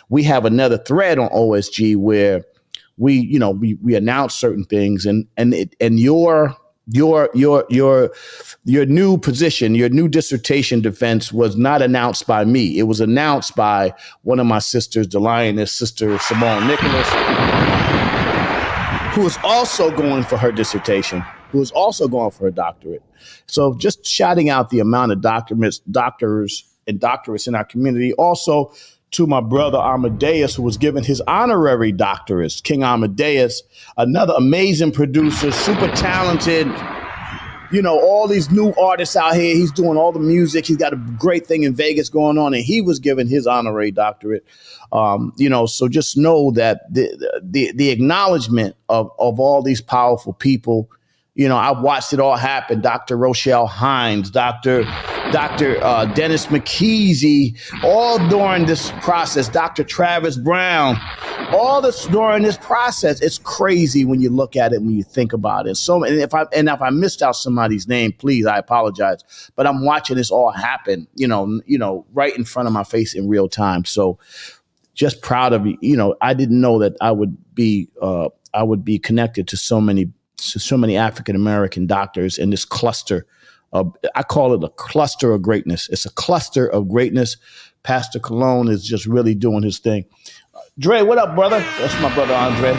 We have another thread on OSG where we announce certain things and your new position, your new dissertation defense was not announced by me. It was announced by one of my sisters, the lioness, Sister Simone Nicholas, who is also going for her dissertation, who is also going for her doctorate. So just shouting out the amount of doctors and doctorates in our community. Also to my brother Amadeus, who was given his honorary doctorate, King Amadeus, another amazing producer, super talented, all these new artists out here. He's doing all the music. He's got a great thing in Vegas going on, and he was given his honorary doctorate. So just know that the acknowledgement of all these powerful people, I've watched it all happen. Dr. Rochelle Hines, Dr. Dennis McKeezy, all during this process, Dr. Travis Brown, all this during this process. It's crazy when you look at it, when you think about it. So, and if I missed out somebody's name, please, I apologize. But I'm watching this all happen, right in front of my face in real time. So just proud of you. I didn't know that I would be connected to so many African-American doctors in this cluster. I call it a cluster of greatness. It's a cluster of greatness. Pastor Cologne is just really doing his thing. Dre, what up, brother? That's my brother, Andre.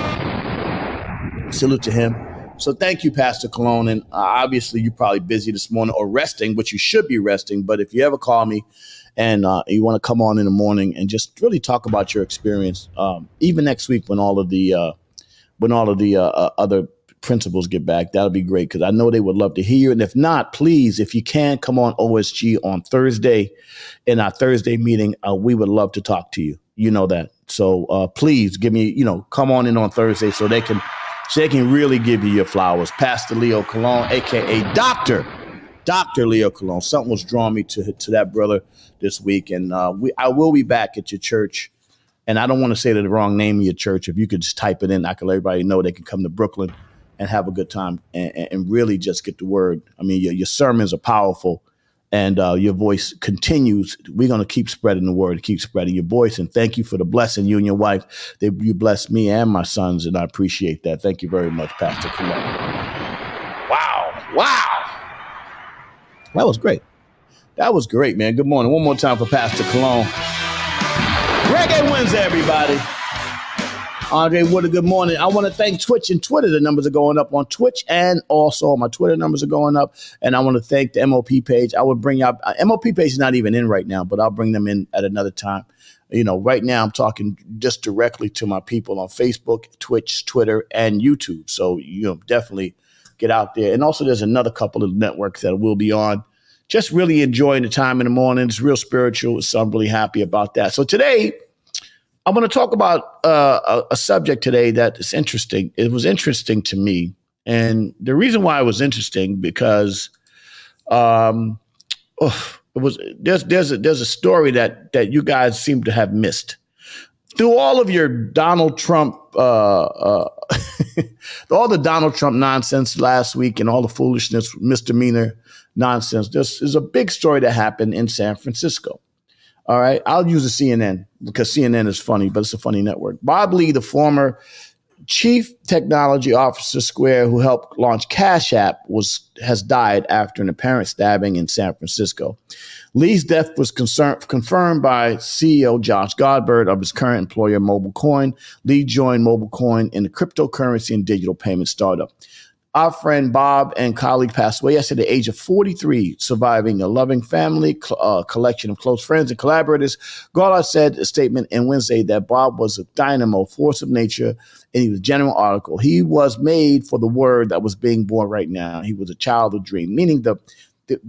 Salute to him. So thank you, Pastor Cologne. And obviously you're probably busy this morning or resting, which you should be resting. But if you ever call me and you want to come on in the morning and just really talk about your experience, even next week when all of the other principals get back. That'll be great because I know they would love to hear you. And if not, please, if you can, come on OSG on Thursday in our Thursday meeting. We would love to talk to you. You know that. So please give me, come on in on Thursday so they can really give you your flowers. Pastor Leo Colon, a.k.a. Dr. Leo Colon. Something was drawing me to that brother this week. And I will be back at your church. And I don't want to say the wrong name of your church. If you could just type it in, I can let everybody know they can come to Brooklyn and have a good time and really just get the word. I mean, your sermons are powerful and your voice continues. We're going to keep spreading the word, keep spreading your voice. And thank you for the blessing, you and your wife. You blessed me and my sons, and I appreciate that. Thank you very much, Pastor Colon. Wow. That was great. That was great, man. Good morning. One more time for Pastor Colon. Reggae Wednesday, everybody. Andre Woodard, good morning. I want to thank Twitch and Twitter. The numbers are going up on Twitch, and also my Twitter numbers are going up. And I want to thank the MOP page. I would bring up MOP page is not even in right now, but I'll bring them in at another time. Right now I'm talking just directly to my people on Facebook, Twitch, Twitter, and YouTube. So definitely get out there. And also there's another couple of networks that will be on. Just really enjoying the time in the morning. It's real spiritual. So I'm really happy about that. So today, I'm going to talk about a subject today that is interesting. It was interesting to me. And the reason why it was interesting because there's a story that you guys seem to have missed. Through all of your Donald Trump, all the Donald Trump nonsense last week and all the foolishness, misdemeanor nonsense, this is a big story that happened in San Francisco. All right, I'll use the CNN because CNN is funny, but it's a funny network. Bob Lee, the former chief technology officer Square who helped launch Cash App, has died after an apparent stabbing in San Francisco. Lee's death was confirmed by CEO Josh Godbert of his current employer, MobileCoin. Lee joined MobileCoin in the cryptocurrency and digital payment startup. Our friend Bob and colleague passed away yesterday at the age of 43, surviving a loving family, collection of close friends and collaborators. Goddard said in a statement on Wednesday that Bob was a dynamo, force of nature, and he was a genuine article. He was made for the word that was being born right now. He was a child of dream, meaning the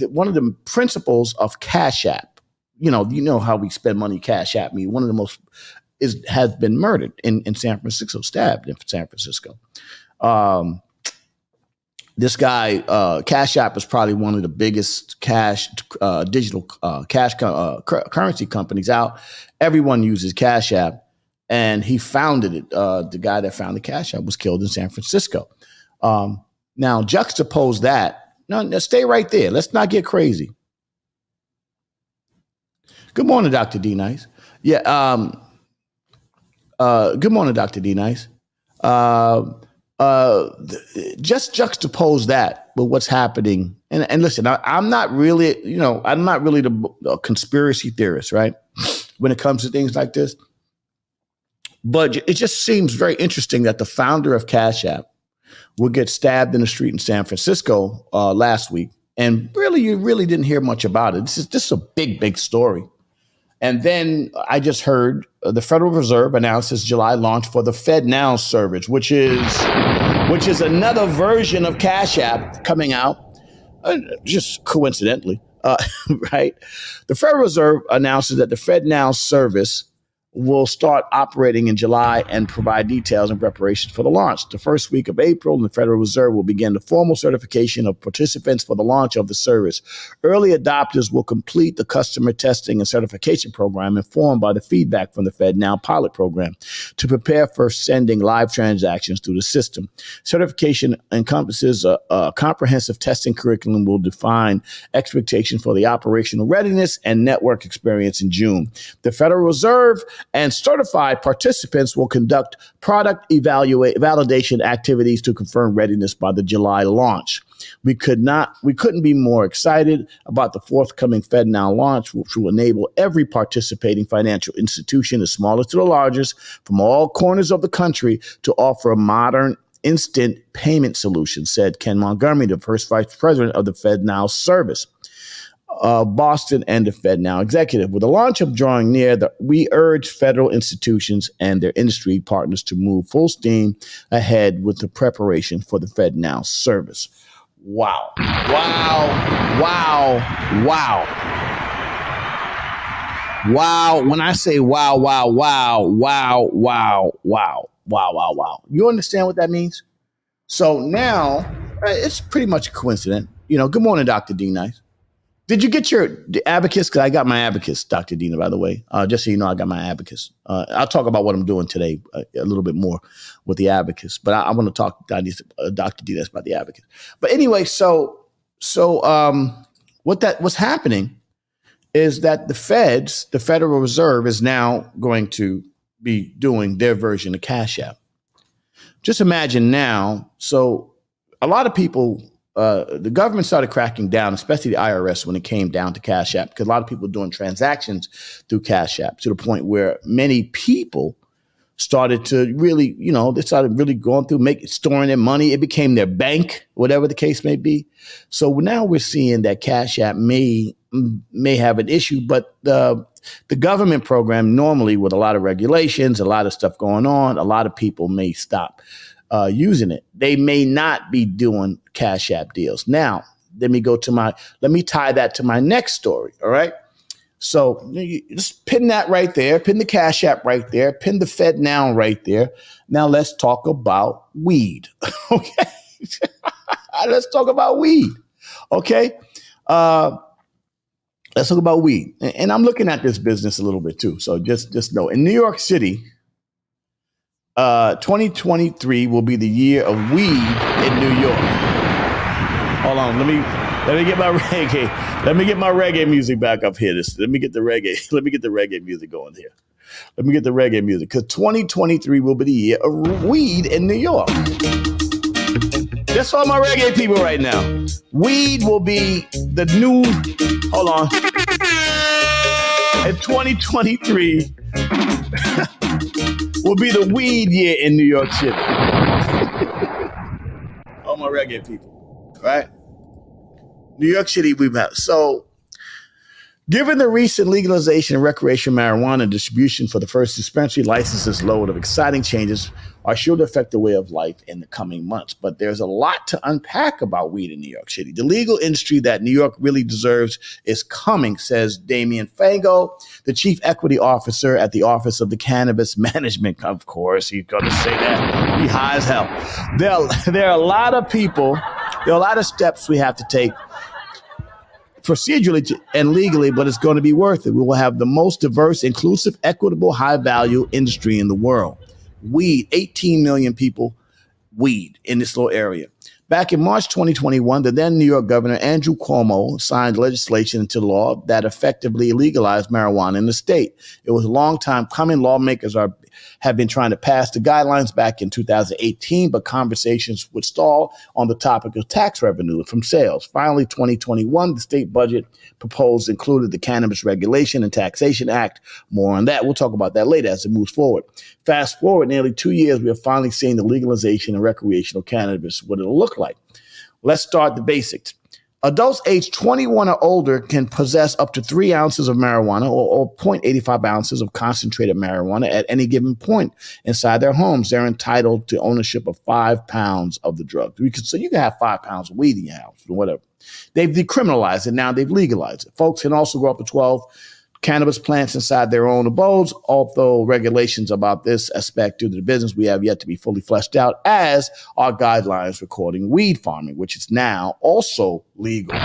one of the principles of Cash App. You know how we spend money. Cash App. One of the most has been murdered in San Francisco, stabbed in San Francisco. This guy, Cash App, is probably one of the biggest digital cash currency companies out. Everyone uses Cash App, and he founded it. The guy that founded Cash App was killed in San Francisco. Now, juxtapose that. No, stay right there. Let's not get crazy. Good morning, Dr. D. Nice. Yeah. Good morning, Dr. D. Nice. Just juxtapose that with what's happening. And listen, I'm not really the conspiracy theorist, right? When it comes to things like this. But it just seems very interesting that the founder of Cash App would get stabbed in the street in San Francisco last week. And you really didn't hear much about it. This is a big, big story. And then I just heard the Federal Reserve announced its July launch for the FedNow service, which is another version of Cash App coming out, just coincidentally, right? The Federal Reserve announces that the FedNow service will start operating in July and provide details and preparations for the launch. The first week of April, the Federal Reserve will begin the formal certification of participants for the launch of the service. Early adopters will complete the customer testing and certification program informed by the feedback from the FedNow pilot program to prepare for sending live transactions through the system. Certification encompasses a comprehensive testing curriculum will define expectations for the operational readiness and network experience in June. The Federal Reserve and certified participants will conduct product validation activities to confirm readiness by the July launch. We couldn't be more excited about the forthcoming FedNow launch, which will enable every participating financial institution, the smallest to the largest, from all corners of the country, to offer a modern instant payment solution, said Ken Montgomery, the first vice president of the FedNow service. Boston and the Fed now executive. With the launch of drawing near, we urge federal institutions and their industry partners to move full steam ahead with the preparation for the Fed Now service. Wow. Wow. Wow. Wow. Wow. When I say wow, wow, wow, wow, wow, wow, wow, wow, wow. You understand what that means? So now it's pretty much a coincidence. Good morning, Dr. D. Nice. Did you get your abacus? Because I got my abacus, Dr. Dina, by the way. Just so you know, I got my abacus. I'll talk about what I'm doing today a little bit more with the abacus. But I want to talk to Dr. Dina about the abacus. But anyway, so what's happening is that the Federal Reserve, is now going to be doing their version of Cash App. Just imagine now. So a lot of people, the government started cracking down, especially the IRS, when it came down to Cash App, because a lot of people were doing transactions through Cash App to the point where many people started to really, they started really going through, storing their money. It became their bank, whatever the case may be. So now we're seeing that Cash App may have an issue, but the government program, normally with a lot of regulations, a lot of stuff going on, a lot of people may stop using it. They may not be doing Cash App deals. Now, let me tie that to my next story. All right. So you just pin that right there, pin the Cash App right there, pin the Fed Now right there. Now let's talk about weed. Okay. Let's talk about weed. Okay. Let's talk about weed. And I'm looking at this business a little bit too. So just know, in New York City, 2023 will be the year of weed in New York. Hold on, let me get my reggae. Let me get my reggae music back up here. Let me get the reggae music going here. Let me get the reggae music, because 2023 will be the year of weed in New York. Just for my reggae people right now. Weed will be the new, hold on. In 2023 will be the weed year in New York City. All my reggae people, right? New York City, so given the recent legalization of recreational marijuana distribution for the first dispensary licenses, load of exciting changes are sure to affect the way of life in the coming months. But there's a lot to unpack about weed in New York City. The legal industry that New York really deserves is coming, says Damian Fango, the chief equity officer at the Office of the Cannabis Management. Of course, he's going to say that. He high as hell. There are a lot of people, there are a lot of steps we have to take procedurally and legally, but it's going to be worth it. We will have the most diverse, inclusive, equitable, high-value industry in the world. Weed, 18 million people, weed in this little area. Back in March 2021, the then New York Governor Andrew Cuomo signed legislation into law that effectively legalized marijuana in the state. It was a long time coming. Lawmakers have been trying to pass the guidelines back in 2018, but conversations would stall on the topic of tax revenue from sales. Finally, 2021, the state budget proposed included the Cannabis Regulation and Taxation Act. More on that. We'll talk about that later as it moves forward. Fast forward nearly 2 years, we are finally seeing the legalization of recreational cannabis, what it'll look like. Let's start the basics. Adults aged 21 or older can possess up to 3 ounces of marijuana or 0.85 ounces of concentrated marijuana at any given point inside their homes. They're entitled to ownership of 5 pounds of the drug. So you can have 5 pounds of weed in your house or whatever. They've decriminalized it. Now they've legalized it. Folks can also grow up to 12 cannabis plants inside their own abodes, although regulations about this aspect due to the business we have yet to be fully fleshed out, as are guidelines recording weed farming, which is now also legal.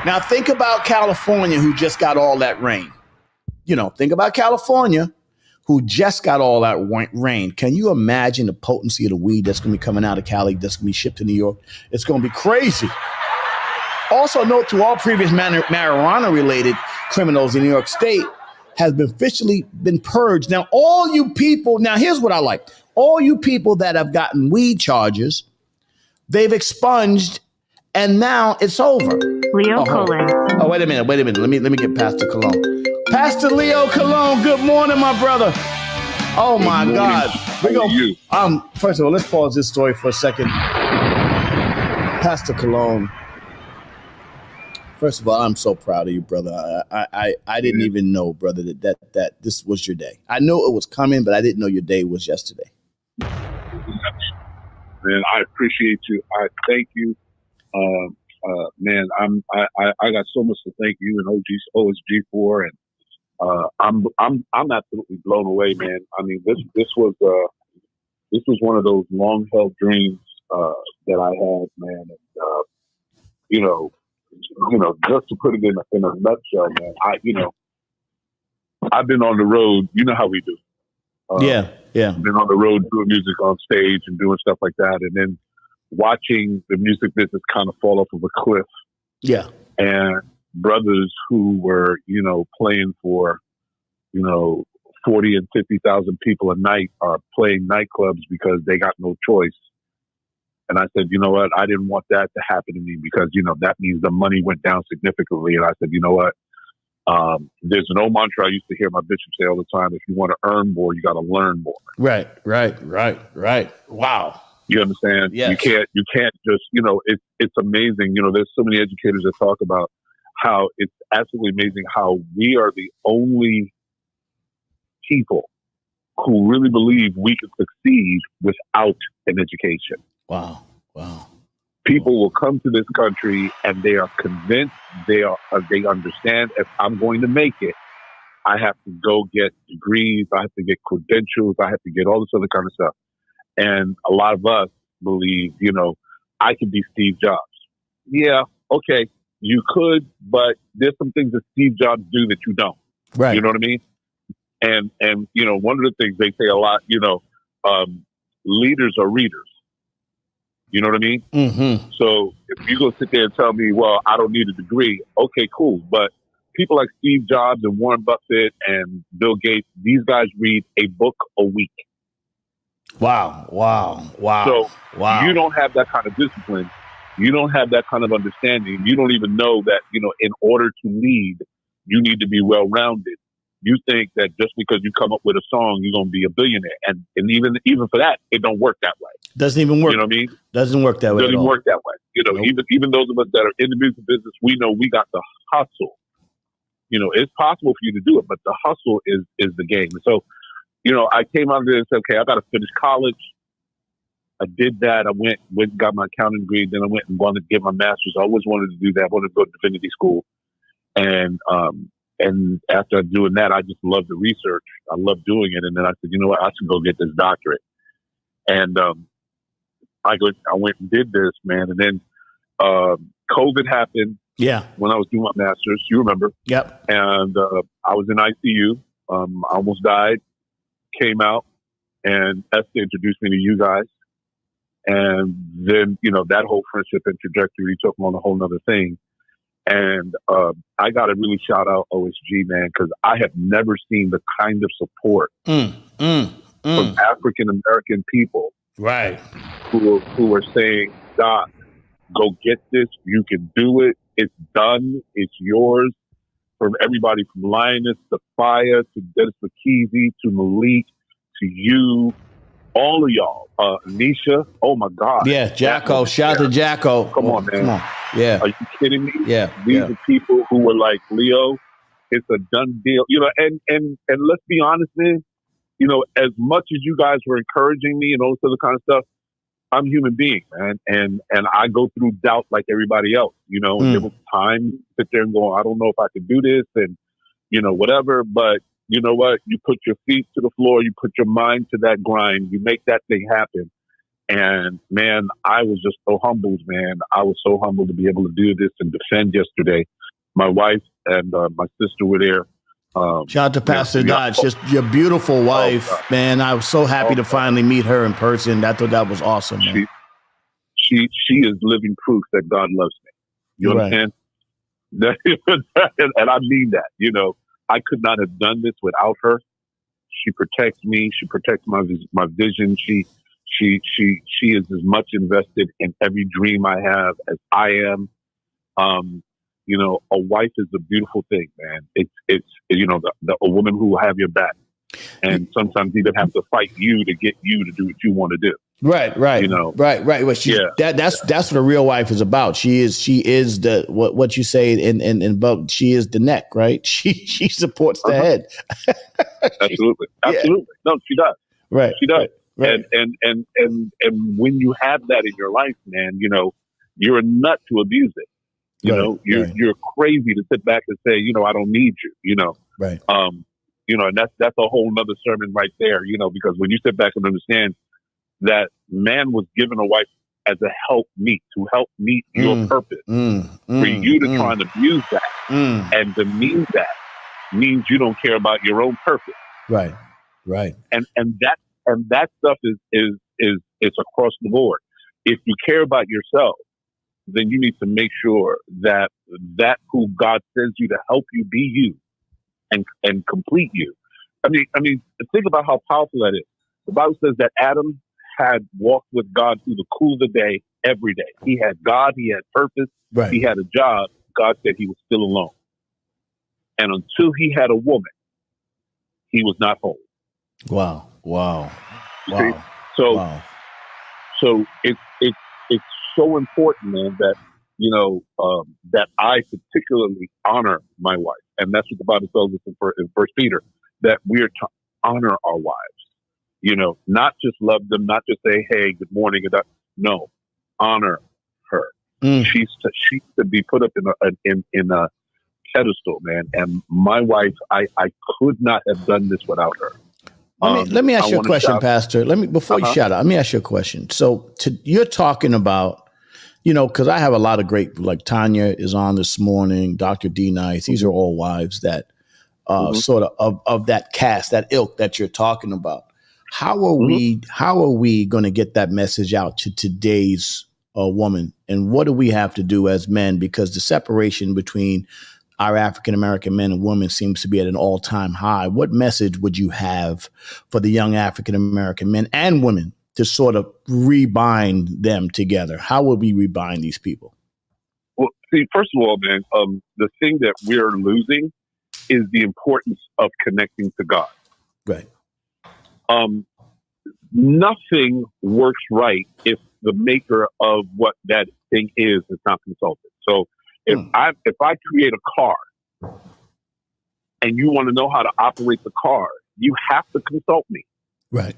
Now think about California, who just got all that rain. Think about California, who just got all that rain. Can you imagine the potency of the weed that's going to be coming out of Cali, that's going to be shipped to New York? It's going to be crazy. Also note, to all previous marijuana-related criminals in New York State has been officially been purged. Now, all you people, here's what I like. All you people that have gotten weed charges, they've expunged, and now it's over. Leo Colon. Oh, wait a minute. Let me get Pastor Cologne. Pastor Leo Cologne, good morning, my brother. Oh, my God. First of all, let's pause this story for a second. Pastor Cologne. First of all, I'm so proud of you, brother. I didn't even know, brother, that this was your day. I knew it was coming, but I didn't know your day was yesterday. Man, I appreciate you. I thank you. Man, I got so much to thank you and OSG for, and I'm absolutely blown away, man. I mean, this was one of those long held dreams that I had, man. And just to put it in a nutshell, man. I've been on the road. You know how we do. Yeah. Been on the road doing music on stage and doing stuff like that, and then watching the music business kind of fall off of a cliff. Yeah. And brothers who were, playing for, 40 and 50,000 people a night are playing nightclubs because they got no choice. And I said, you know what? I didn't want that to happen to me because, that means the money went down significantly. And I said, you know what? There's an old mantra I used to hear my bishop say all the time. If you want to earn more, you got to learn more. Right. Wow. You understand? Yes. You can't just, it's amazing. There's so many educators that talk about how it's absolutely amazing how we are the only people who really believe we can succeed without an education. Wow. People will come to this country and they are convinced they understand if I'm going to make it, I have to go get degrees, I have to get credentials, I have to get all this other kind of stuff. And a lot of us believe, I could be Steve Jobs. Yeah, okay, you could, but there's some things that Steve Jobs do that you don't. Right. You know what I mean? And one of the things they say a lot, leaders are readers. You know what I mean? Mm-hmm. So if you go sit there and tell me, well, I don't need a degree, okay, cool. But people like Steve Jobs and Warren Buffett and Bill Gates, these guys read a book a week. Wow. So you don't have that kind of discipline. You don't have that kind of understanding. You don't even know that, in order to lead, you need to be well-rounded. You think that just because you come up with a song, you're going to be a billionaire. And even for that, it don't work that way. Doesn't even work. You know what I mean? Doesn't work that way. Doesn't work that way. Nope. Even those of us that are in the music business, we know we got to hustle. It's possible for you to do it, but the hustle is the game. So, I came out of there and said, okay, I got to finish college. I did that. I went and got my accounting degree. Then I went and wanted to get my master's. I always wanted to do that. I wanted to go to divinity school. And after doing that, I just loved the research. I loved doing it. And then I said, you know what? I should go get this doctorate. And I went and did this, man. And then COVID happened. Yeah. When I was doing my master's, you remember? Yep. And I was in ICU. I almost died. Came out, and Esther introduced me to you guys. And then, that whole friendship and trajectory took on a whole nother thing. And I got to really shout out OSG, man, because I have never seen the kind of support from African American people, right, who are saying, "Doc, go get this. You can do it. It's done. It's yours." From everybody from Lioness to Fire to Dennis McKeezy to Malik to you, all of y'all, Nisha. Oh my God! Yeah, Jacko. Shout out to Jacko. Come on, man. Come on. Yeah. Are you kidding me? Yeah. These are people who were like, Leo, it's a done deal. And let's be honest, man. As much as you guys were encouraging me and all this other kind of stuff, I'm a human being, man. And I go through doubt like everybody else, and there was time to sit there and go, I don't know if I can do this and, whatever. But you know what? You put your feet to the floor, you put your mind to that grind, you make that thing happen. And man, I was just so humbled, man. I was so humbled to be able to do this and defend yesterday. My wife and my sister were there. Shout out to Pastor Dodge, just your beautiful wife, man. I was so happy to finally meet her in person. I thought that was awesome, man. She is living proof that God loves me. You understand? And I mean that. I could not have done this without her. She protects me. She protects my vision. She is as much invested in every dream I have as I am. A wife is a beautiful thing, man. It's a woman who will have your back, and sometimes even have to fight you to get you to do what you want to do. Right. You know, right. Well, that's what a real wife is about. She is the what you say in but she is the neck, right? She supports the head. Absolutely. Yeah. No, she does. Right. She does. Right. And when you have that in your life, man, you know, you're a nut to abuse it. You know, you're crazy to sit back and say, you know, I don't need you. You know, right. You know, and that's a whole nother sermon right there. You know, because when you sit back and understand that man was given a wife as a help meet to help meet your purpose, for you to try and abuse that and demean that means you don't care about your own purpose. Right. And that stuff is across the board. If you care about yourself, then you need to make sure that who God sends you to help you be you and complete you. I mean, think about how powerful that is. The Bible says that Adam had walked with God through the cool of the day every day. He had God, he had purpose, he had a job. God said he was still alone. And until he had a woman, he was not whole. Wow. So it's so important, man, that you know that I particularly honor my wife, and that's what the Bible tells us in First Peter, that we are to honor our wives. You know, not just love them, not just say, "Hey, good morning." No, honor her. She's to be put up in a pedestal, man. And my wife, I could not have done this without her. Let me ask you a question, Pastor. Before you shout out, let me ask you a question. So you're talking about, you know, because I have a lot of great, like Tanya is on this morning, Dr. D Nice. These are all wives that sort of that cast, that ilk that you're talking about. How are we going to get that message out to today's woman? And what do we have to do as men? Because the separation between our African-American men and women seems to be at an all-time high. What message would you have for the young African-American men and women to sort of rebind them together? How would we rebind these people? Well, see, first of all, man, the thing that we're losing is the importance of connecting to God. Right. Nothing works right if the maker of what that thing is not consulted. So if I create a car and you want to know how to operate the car, you have to consult me. Right.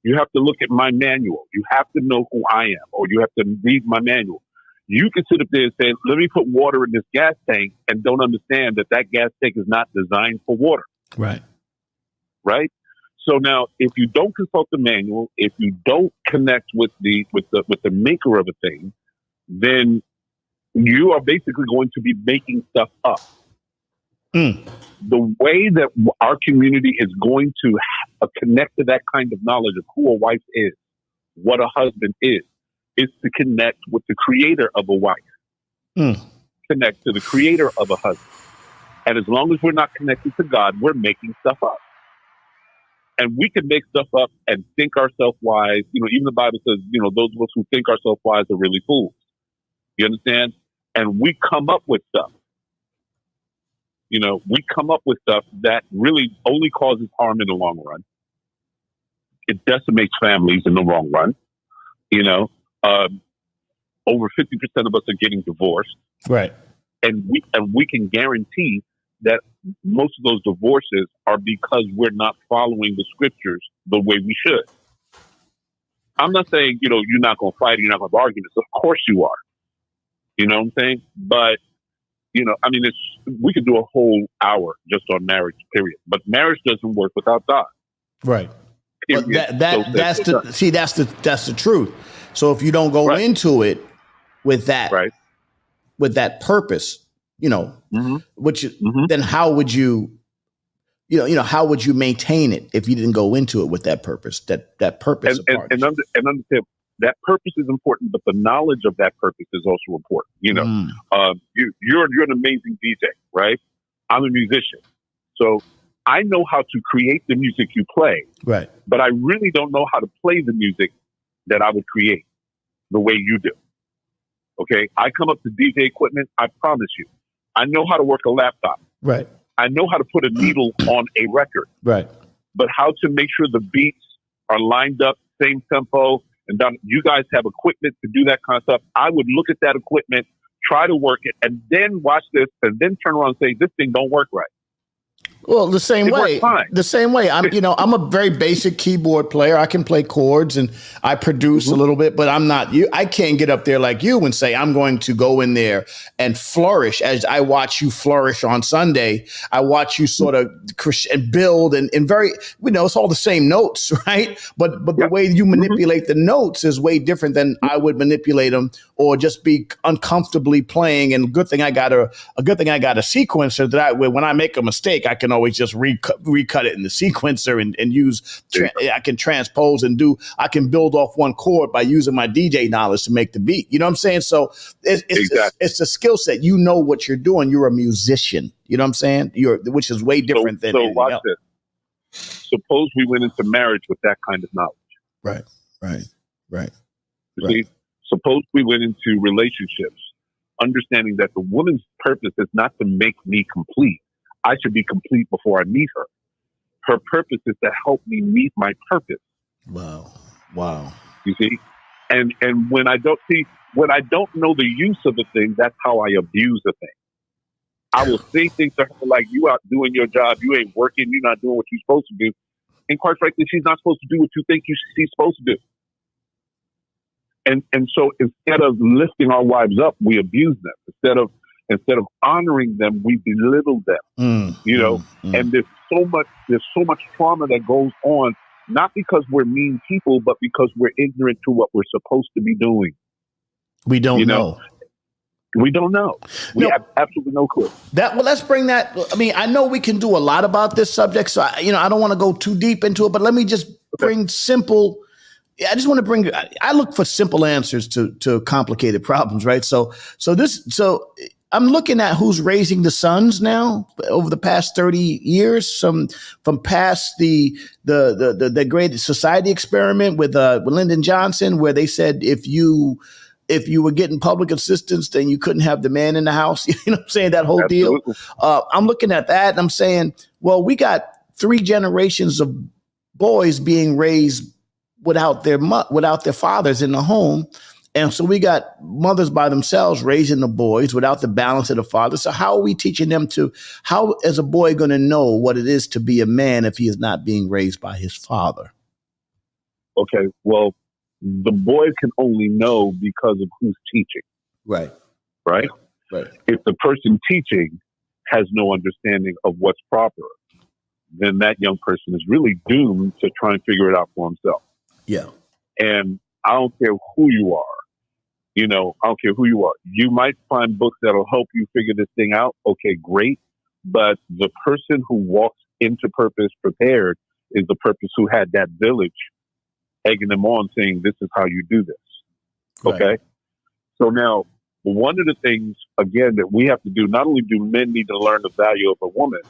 You have to look at my manual. You have to know who I am, or you have to read my manual. You can sit up there and say, let me put water in this gas tank, and don't understand that gas tank is not designed for water. Right. Right? So now, if you don't consult the manual, if you don't connect with the maker of a thing, then you are basically going to be making stuff up. The way that our community is going to connect to that kind of knowledge of who a wife is, what a husband is to connect with the creator of a wife, connect to the creator of a husband. And as long as we're not connected to God, we're making stuff up. And we can make stuff up and think ourselves wise. You know, even the Bible says, you know, those of us who think ourselves wise are really fools. You understand? And we come up with stuff. You know, we come up with stuff that really only causes harm in the long run. It decimates families in the long run. You know, over 50% of us are getting divorced. Right. And we can guarantee that most of those divorces are because we're not following the scriptures the way we should. I'm not saying, you know, you're not going to fight, you're not going to have arguments. Of course you are. You know what I'm saying? But, you know, I mean, we could do a whole hour just on marriage, period. But marriage doesn't work without God. Right. But that's the truth. So if you don't go into it with that, with that purpose, you know, then how would you, how would you maintain it if you didn't go into it with that purpose, that purpose? And understand that purpose is important, but the knowledge of that purpose is also important. You know, you're an amazing DJ, right? I'm a musician. So I know how to create the music you play, right? But I really don't know how to play the music that I would create the way you do. Okay, I come up to DJ equipment. I promise you, I know how to work a laptop. Right. I know how to put a needle on a record. Right. But how to make sure the beats are lined up same tempo. And you guys have equipment to do that kind of stuff. I would look at that equipment, try to work it, and then watch this, and then turn around and say, this thing don't work right. Well, the same way. I'm a very basic keyboard player. I can play chords and I produce a little bit, but I'm not you. I can't get up there like you and say I'm going to go in there and flourish as I watch you flourish on Sunday. I watch you sort of build and very, it's all the same notes, right? But the way you manipulate the notes is way different than I would manipulate them or just be uncomfortably playing. And good thing I got a sequencer that when I make a mistake, I can always just recut it in the sequencer and use. I can transpose and I can build off one chord by using my DJ knowledge to make the beat. You know what I'm saying? So it's a skill set. You know what you're doing. You're a musician. You know what I'm saying? Which is way different than anything watch else. this. Suppose we went into marriage with that kind of knowledge. Right. You see, suppose we went into relationships, understanding that the woman's purpose is not to make me complete. I should be complete before I meet her. Her purpose is to help me meet my purpose. Wow. You see? And when I don't know the use of a thing, that's how I abuse a thing. I will say things to her like, you out doing your job, you ain't working, you're not doing what you're supposed to do. And quite frankly, she's not supposed to do what you think she's supposed to do. And so instead of lifting our wives up, we abuse them. Instead of honoring them, we belittle them. And there's so much trauma that goes on, not because we're mean people, but because we're ignorant to what we're supposed to be doing. We don't know. We don't know. We have absolutely no clue. Let's bring that. I mean, I know we can do a lot about this subject, so I don't want to go too deep into it, but let me just bring simple. I just want to bring. I look for simple answers to complicated problems, right? So I'm looking at who's raising the sons now over the past 30 years, from past the Great Society experiment with Lyndon Johnson, where they said if you were getting public assistance, then you couldn't have the man in the house. You know what I'm saying? That whole Absolutely. deal. I'm looking at that and I'm saying, well, we got 3 generations of boys being raised without their fathers in the home. And so we got mothers by themselves raising the boys without the balance of the father. So how are we teaching them how is a boy going to know what it is to be a man if he is not being raised by his father? Okay, well, the boy can only know because of who's teaching. Right. If the person teaching has no understanding of what's proper, then that young person is really doomed to try and figure it out for himself. Yeah. And I don't care who you are. I don't care who you are. You might find books that'll help you figure this thing out. Okay, great. But the person who walks into purpose prepared is the person who had that village egging them on, saying, this is how you do this. Okay? Right. So now, one of the things, again, that we have to do, not only do men need to learn the value of a woman,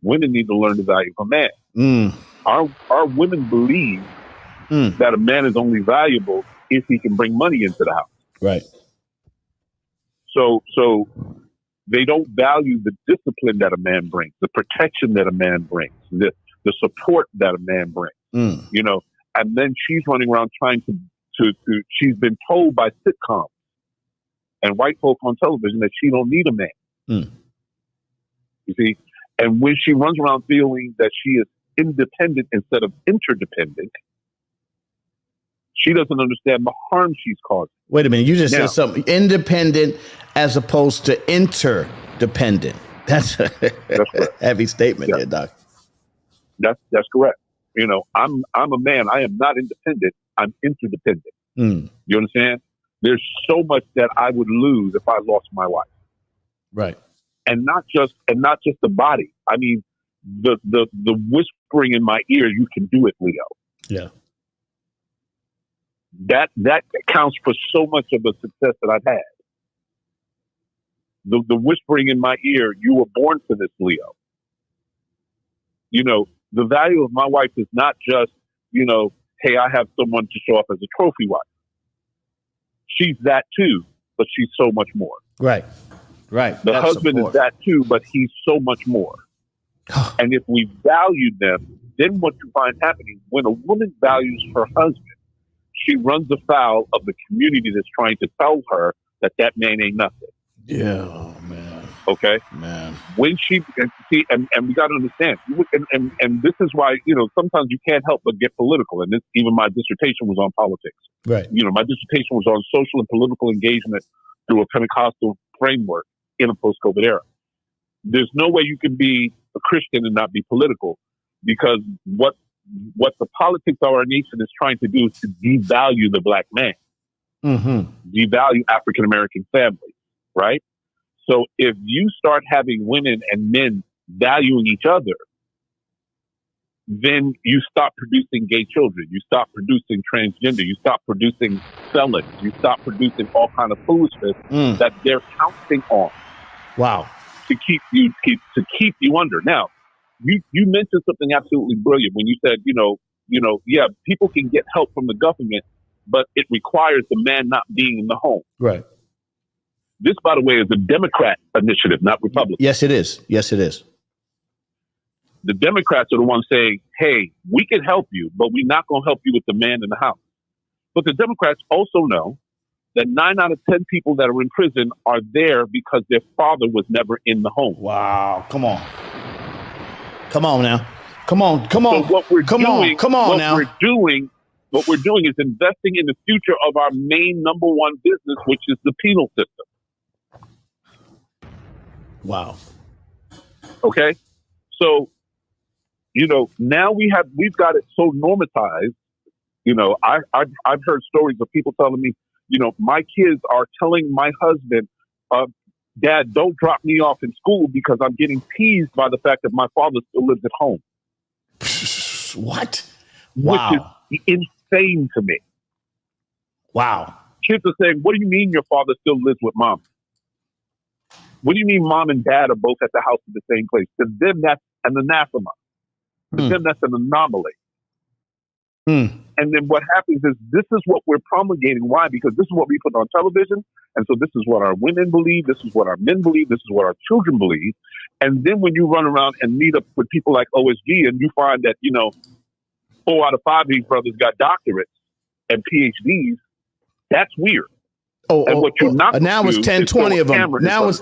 women need to learn the value of a man. Our women believe that a man is only valuable if he can bring money into the house. Right. So they don't value the discipline that a man brings, the protection that a man brings, the support that a man brings. And then she's running around trying to she's been told by sitcoms and white folk on television that she don't need a man. You see? And when she runs around feeling that she is independent instead of interdependent, she doesn't understand the harm she's causing. Wait a minute. You just said something. Independent as opposed to interdependent. That's a heavy statement there, Doc. That's correct. I'm a man. I am not independent. I'm interdependent. You understand? There's so much that I would lose if I lost my wife. Right. And not just the body. I mean, the whispering in my ear, you can do it, Leo. Yeah. That accounts for so much of the success that I've had. The whispering in my ear, you were born for this, Leo. The value of my wife is not just, hey, I have someone to show up as a trophy wife. She's that too, but she's so much more. Right. The husband is that too, but he's so much more. And if we value them, then what you find happening, when a woman values her husband, she runs afoul of the community that's trying to tell her that that man ain't nothing. Yeah, oh, man. Okay, man. When she see, and we got to understand, and this is why sometimes you can't help but get political. And this, even my dissertation was on politics. Right. My dissertation was on social and political engagement through a Pentecostal framework in a post-COVID era. There's no way you can be a Christian and not be political, because what the politics of our nation is trying to do is to devalue the black man, devalue African American families, right? So if you start having women and men valuing each other, then you stop producing gay children, you stop producing transgender, you stop producing felons, you stop producing all kind of foolishness that they're counting on. Wow. To keep you under. Now, you mentioned something absolutely brilliant when you said, yeah, people can get help from the government, but it requires the man not being in the home. Right. This, by the way, is a Democrat initiative, not Republican. Yes, it is. Yes, it is. The Democrats are the ones saying, hey, we can help you, but we're not going to help you with the man in the house. But the Democrats also know that 9 out of 10 people that are in prison are there because their father was never in the home. Wow. Come on. Come on now. Come on. Come on. So what we're doing is investing in the future of our main number one business, which is the penal system. Wow. Okay. So, now we've got it so normatized. I've heard stories of people telling me, my kids are telling my husband, Dad, don't drop me off in school because I'm getting teased by the fact that my father still lives at home. What? Wow. Which is insane to me. Wow. Kids are saying, what do you mean your father still lives with mom? What do you mean mom and dad are both at the house in the same place? To them, that's an anathema. To them, that's an anomaly. And then what happens is this is what we're promulgating. Why? Because this is what we put on television. And so this is what our women believe. This is what our men believe. This is what our children believe. And then when you run around and meet up with people like OSG and you find that, 4 out of 5 of these brothers got doctorates and PhDs, that's weird. Now it's 10, 20 of them. Now it's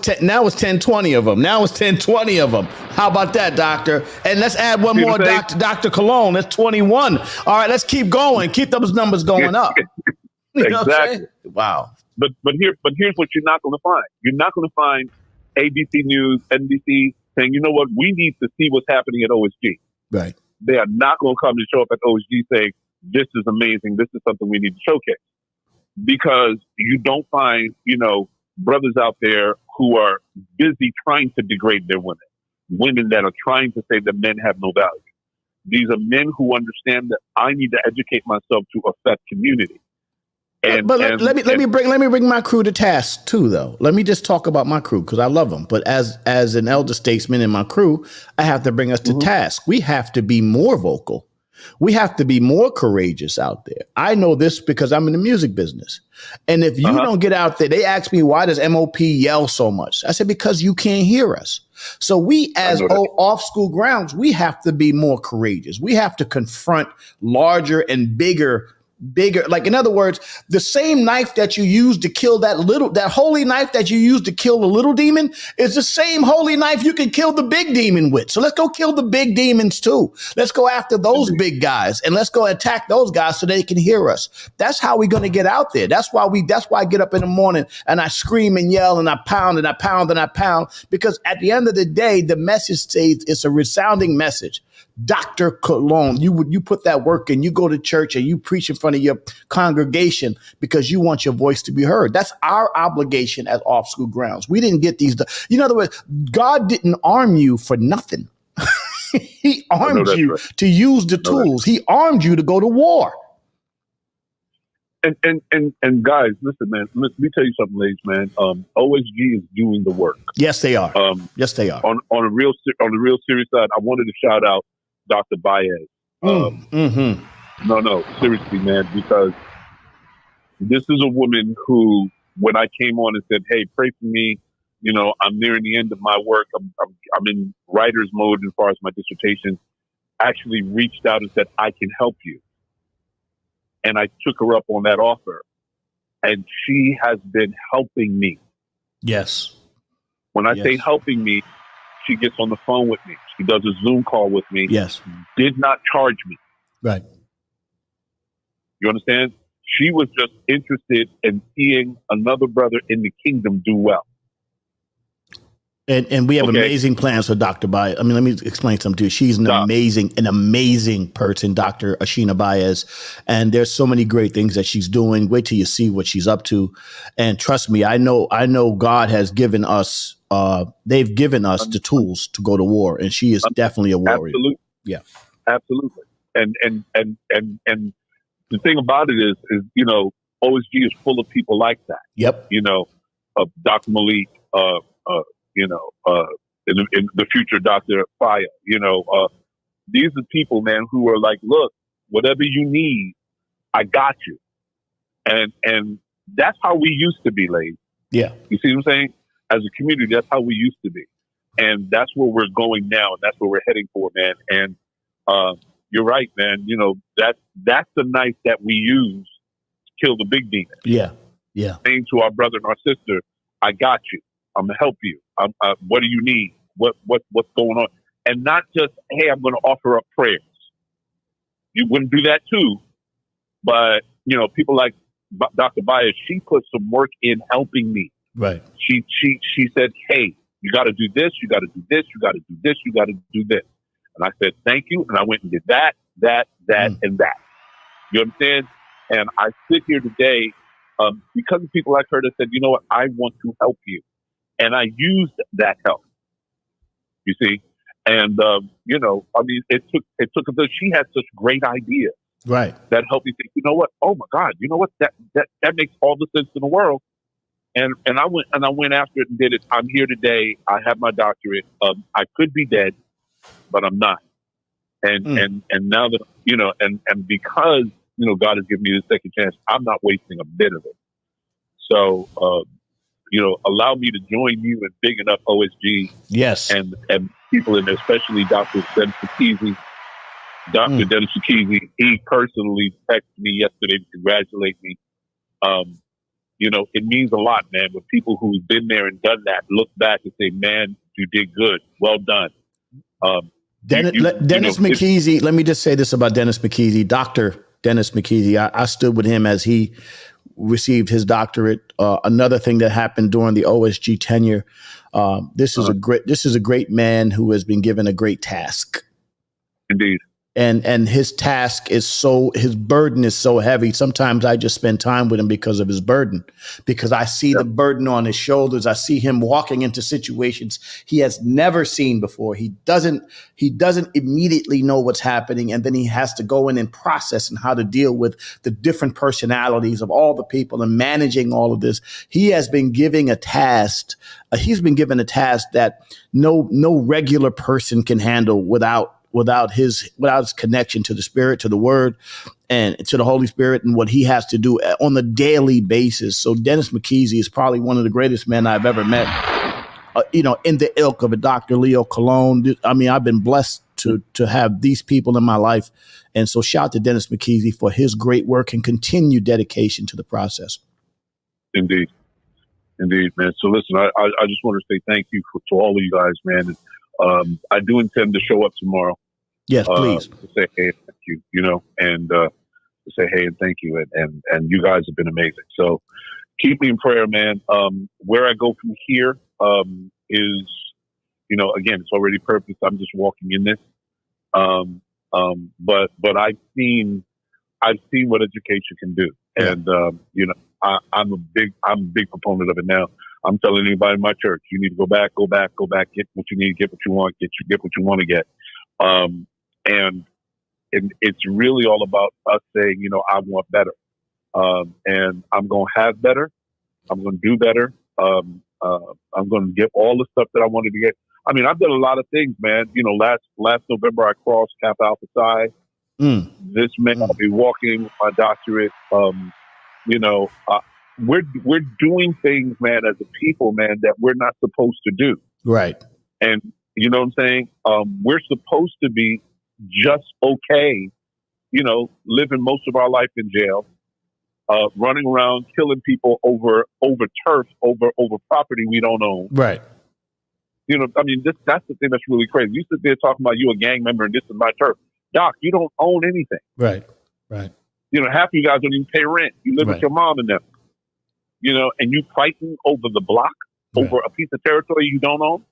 10, 20 of them. Now it's 10, 20 of them. How about that, doctor? And let's add one more, Dr. Cologne. That's 21. All right, let's keep going. Keep those numbers going up. Exactly. Wow. But here's what you're not going to find. You're not going to find ABC News, NBC saying, you know what, we need to see what's happening at OSG. Right. They are not going to come and show up at OSG saying, this is amazing. This is something we need to showcase. Because you don't find, brothers out there who are busy trying to degrade their women that are trying to say that men have no value. These are men who understand that I need to educate myself to affect community. Let me bring my crew to task too, though. Let me just talk about my crew because I love them. But as an elder statesman in my crew, I have to bring us to task. We have to be more vocal. We have to be more courageous out there. I know this because I'm in the music business. And if you don't get out there, they ask me, why does MOP yell so much? I said, because you can't hear us. So we, as off school grounds, we have to be more courageous. We have to confront larger and bigger, like, in other words, the same knife that you use to kill that holy knife that you use to kill the little demon is the same holy knife you can kill the big demon with. So let's go kill the big demons too. Let's go after those big guys and let's go attack those guys so they can hear us. That's how we're going to get out there. That's why I get up in the morning and I scream and yell and I pound and I pound and I pound, because at the end of the day, the message stays, it's a resounding message. Dr. Cologne, you put that work in, you go to church and you preach in front of your congregation because you want your voice to be heard. That's our obligation as off school grounds. We didn't get these. In other words, God didn't arm you for nothing. He armed you to use the tools. He armed you to go to war. And guys, listen, man, let me tell you something, ladies, man. OSG is doing the work. Yes, they are. Yes, they are. On a real serious side, I wanted to shout out Dr. Baez. No, seriously, man, because this is a woman who, when I came on and said, "Hey, pray for me," I'm nearing the end of my work. I'm in writer's mode as far as my dissertation. Actually, reached out and said, "I can help you." and I took her up on that offer, and she has been helping me. Yes. When I say helping me, she gets on the phone with me. She does a Zoom call with me. Yes. Did not charge me. Right. You understand? She was just interested in seeing another brother in the kingdom do well. And we have amazing plans for Dr. Baez. I mean, let me explain something to you. She's an amazing person, Dr. Ashina Baez. And there's so many great things that she's doing. Wait till you see what she's up to. And trust me, I know God has given us, they've given us the tools to go to war. And she is definitely a warrior. Absolutely. Yeah. Absolutely. And the thing about it is, you know, OSG is full of people like that. Yep. You know, Dr. Malik, you know, in the future Dr. Faya, you know, these are people, man, who are like, look, whatever you need, I got you. And that's how we used to be, ladies. Yeah. You see what I'm saying? As a community, that's how we used to be. And that's where we're going now. And that's where we're heading for, man. And you're right, man. You know, that's the knife that we use to kill the big demon. Yeah. Yeah. Saying to our brother and our sister, I got you. I'm going to help you. What do you need? What's going on? And not just, hey, I'm going to offer up prayers. You wouldn't do that too. But, you know, people like Dr. Baez, she put some work in helping me. Right. She said, hey, you got to do this. You got to do this. You got to do this. You got to do this. And I said, thank you. And I went and did that, and that. You understand? And I sit here today because of people like her that said, you know what, I want to help you. And I used that help, you see. And, you know, I mean, it took her, she had such great ideas. Right. That helped me think, you know what, oh my God, you know what, that makes all the sense in the world. And I went after it and did it. I'm here today. I have my doctorate. I could be dead, but I'm not. And now that, you know, and because, you know, God has given me the second chance, I'm not wasting a bit of it. So, you know, allow me to join you in bigging up OSG. Yes. And people in there, especially Dr. Dennis McKeezy. Dr. Dennis McKeezy, he personally texted me yesterday to congratulate me. You know, it means a lot, man, when people who've been there and done that look back and say, man, you did good. Well done. Dennis McKeezy, let me just say this about Dennis McKeezy. Dr. Dennis McKeezy, I stood with him as he received his doctorate. Another thing that happened during the OSG tenure, this is a great man who has been given a great task. Indeed. And his task his burden is so heavy. Sometimes I just spend time with him because of his burden, because I see the burden on his shoulders. I see him walking into situations he has never seen before. He doesn't immediately know what's happening. And then he has to go in and process and how to deal with the different personalities of all the people and managing all of this. He has been given a task. He's been given a task that no regular person can handle without his connection to the Spirit, to the Word, and to the Holy Spirit, and what he has to do on the daily basis. So Dennis McKeezy is probably one of the greatest men I've ever met, you know, in the ilk of a Dr. Leo Colon. I mean, I've been blessed to have these people in my life. And so shout out to Dennis McKeezy for his great work and continued dedication to the process. Indeed, man. So listen, I just want to say thank you to all of you guys, man. I do intend to show up tomorrow. Yes, please. To say hey and thank you, you know, and to say hey and thank you. And you guys have been amazing. So keep me in prayer, man. Where I go from here is, you know, again, it's already purpose. I'm just walking in this. But I've seen what education can do. Yeah. And, you know, I'm a big proponent of it now. I'm telling anybody in my church, you need to go back, get what you need, get what you want, get what you want to get. And it's really all about us saying, you know, I want better. And I'm going to have better. I'm going to do better. I'm going to get all the stuff that I wanted to get. I mean, I've done a lot of things, man. You know, last November, I crossed Kappa Alpha Psi. This May, I'll be walking with my doctorate. You know, we're doing things, man, as a people, man, that we're not supposed to do. Right. And you know what I'm saying? We're supposed to be just okay living most of our life in jail, running around killing people over turf, over property we don't own. Right. That's the thing that's really crazy. You sit there talking about you a gang member and this is my turf. Doc, you don't own anything. Right. Half of you guys don't even pay rent. You live with your mom and them. And you fighting over the block, over a piece of territory you don't own.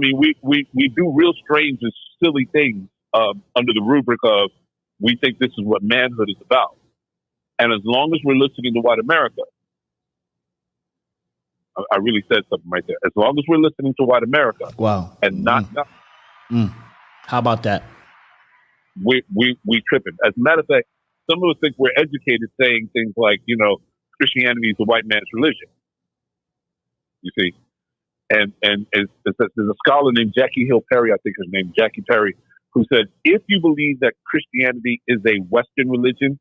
We do real strange and silly things under the rubric of we think this is what manhood is about. And as long as we're listening to white America, I really said something right there. As long as we're listening to white America, wow, and not how about that? We tripping. As a matter of fact, some of us think we're educated, saying things like, Christianity is the white man's religion. You see, and there's a scholar named Jackie Hill Perry, I think his name, Jackie Perry, who said, if you believe that Christianity is a Western religion,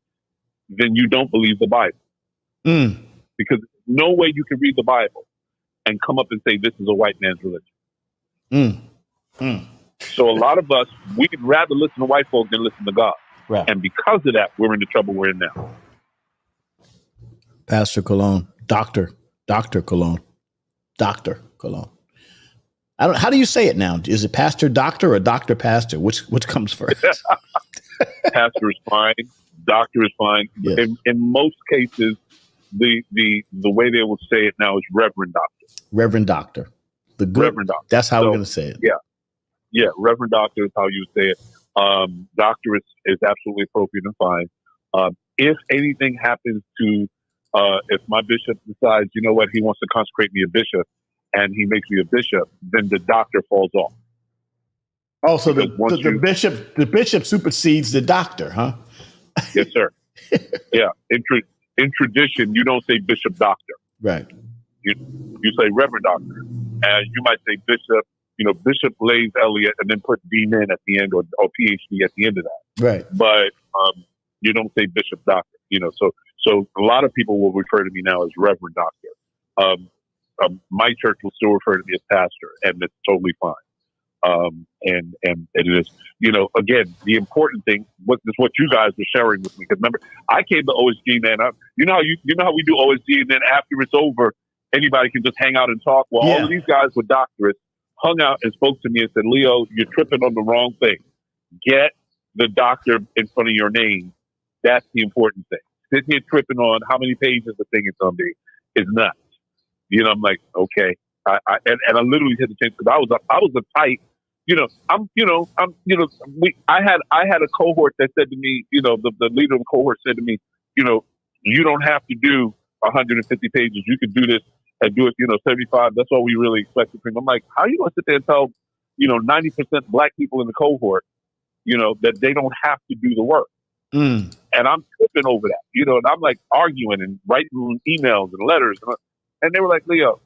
then you don't believe the Bible. Because there's no way you can read the Bible and come up and say this is a white man's religion. So a lot of us, we'd rather listen to white folks than listen to God. Right. And because of that, we're in the trouble we're in now. Pastor Cologne, Dr. Cologne. How do you say it now? Is it Pastor Doctor or Doctor Pastor? Which comes first? Pastor is fine. Doctor is fine. Yes. In most cases, the way they will say it now is Reverend Doctor. Reverend Doctor. The good Reverend Doctor. That's how we're going to say it. Yeah. Reverend Doctor is how you say it. Doctor is absolutely appropriate and fine. If anything happens to, if my bishop decides, you know what, he wants to consecrate me a bishop, and he makes me a bishop, then the doctor falls off. Oh, so the bishop supersedes the doctor, huh? Yes, sir. Yeah. In tradition, you don't say bishop doctor. Right. You say Reverend Doctor, and you might say bishop. Bishop Blaze Elliott, and then put Dean in at the end, or PhD at the end of that. Right. But you don't say Bishop Doctor. So a lot of people will refer to me now as Reverend Doctor. My church will still refer to me as pastor, and it's totally fine. And it is, again, the important thing is what you guys were sharing with me. Because remember, I came to OSG, man. You know how we do OSG, and then after it's over, anybody can just hang out and talk. Well, all of these guys with doctorates hung out and spoke to me and said, Leo, you're tripping on the wrong thing. Get the doctor in front of your name. That's the important thing. Sitting here tripping on how many pages the thing is going to be is nuts. I'm like, okay. I literally had to change because I was uptight. I had a cohort that said to me, the leader of the cohort said to me, you don't have to do 150 pages. You can do this and do it, 75. That's all we really expect from him. I'm like, how are you going to sit there and tell, 90% black people in the cohort, that they don't have to do the work? And I'm tripping over that, and I'm like arguing and writing emails and letters. And they were like, Leo,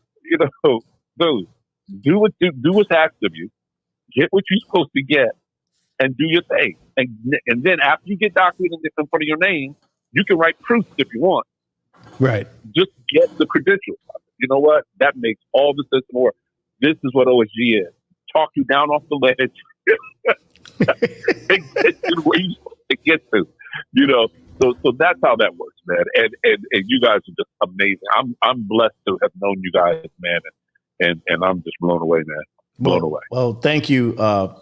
dude, do what's asked of you, get what you're supposed to get, and do your thing. And then after you get documented in front of your name, you can write proofs if you want. Right. Just get the credentials. You know what? That makes all the sense in the world. This is what OSG is. Talk you down off the ledge. And get you where you're supposed to get to. So that's how that works, man. And you guys are just amazing. I'm blessed to have known you guys, man. And I'm just blown away, man. Blown away. Well, thank you,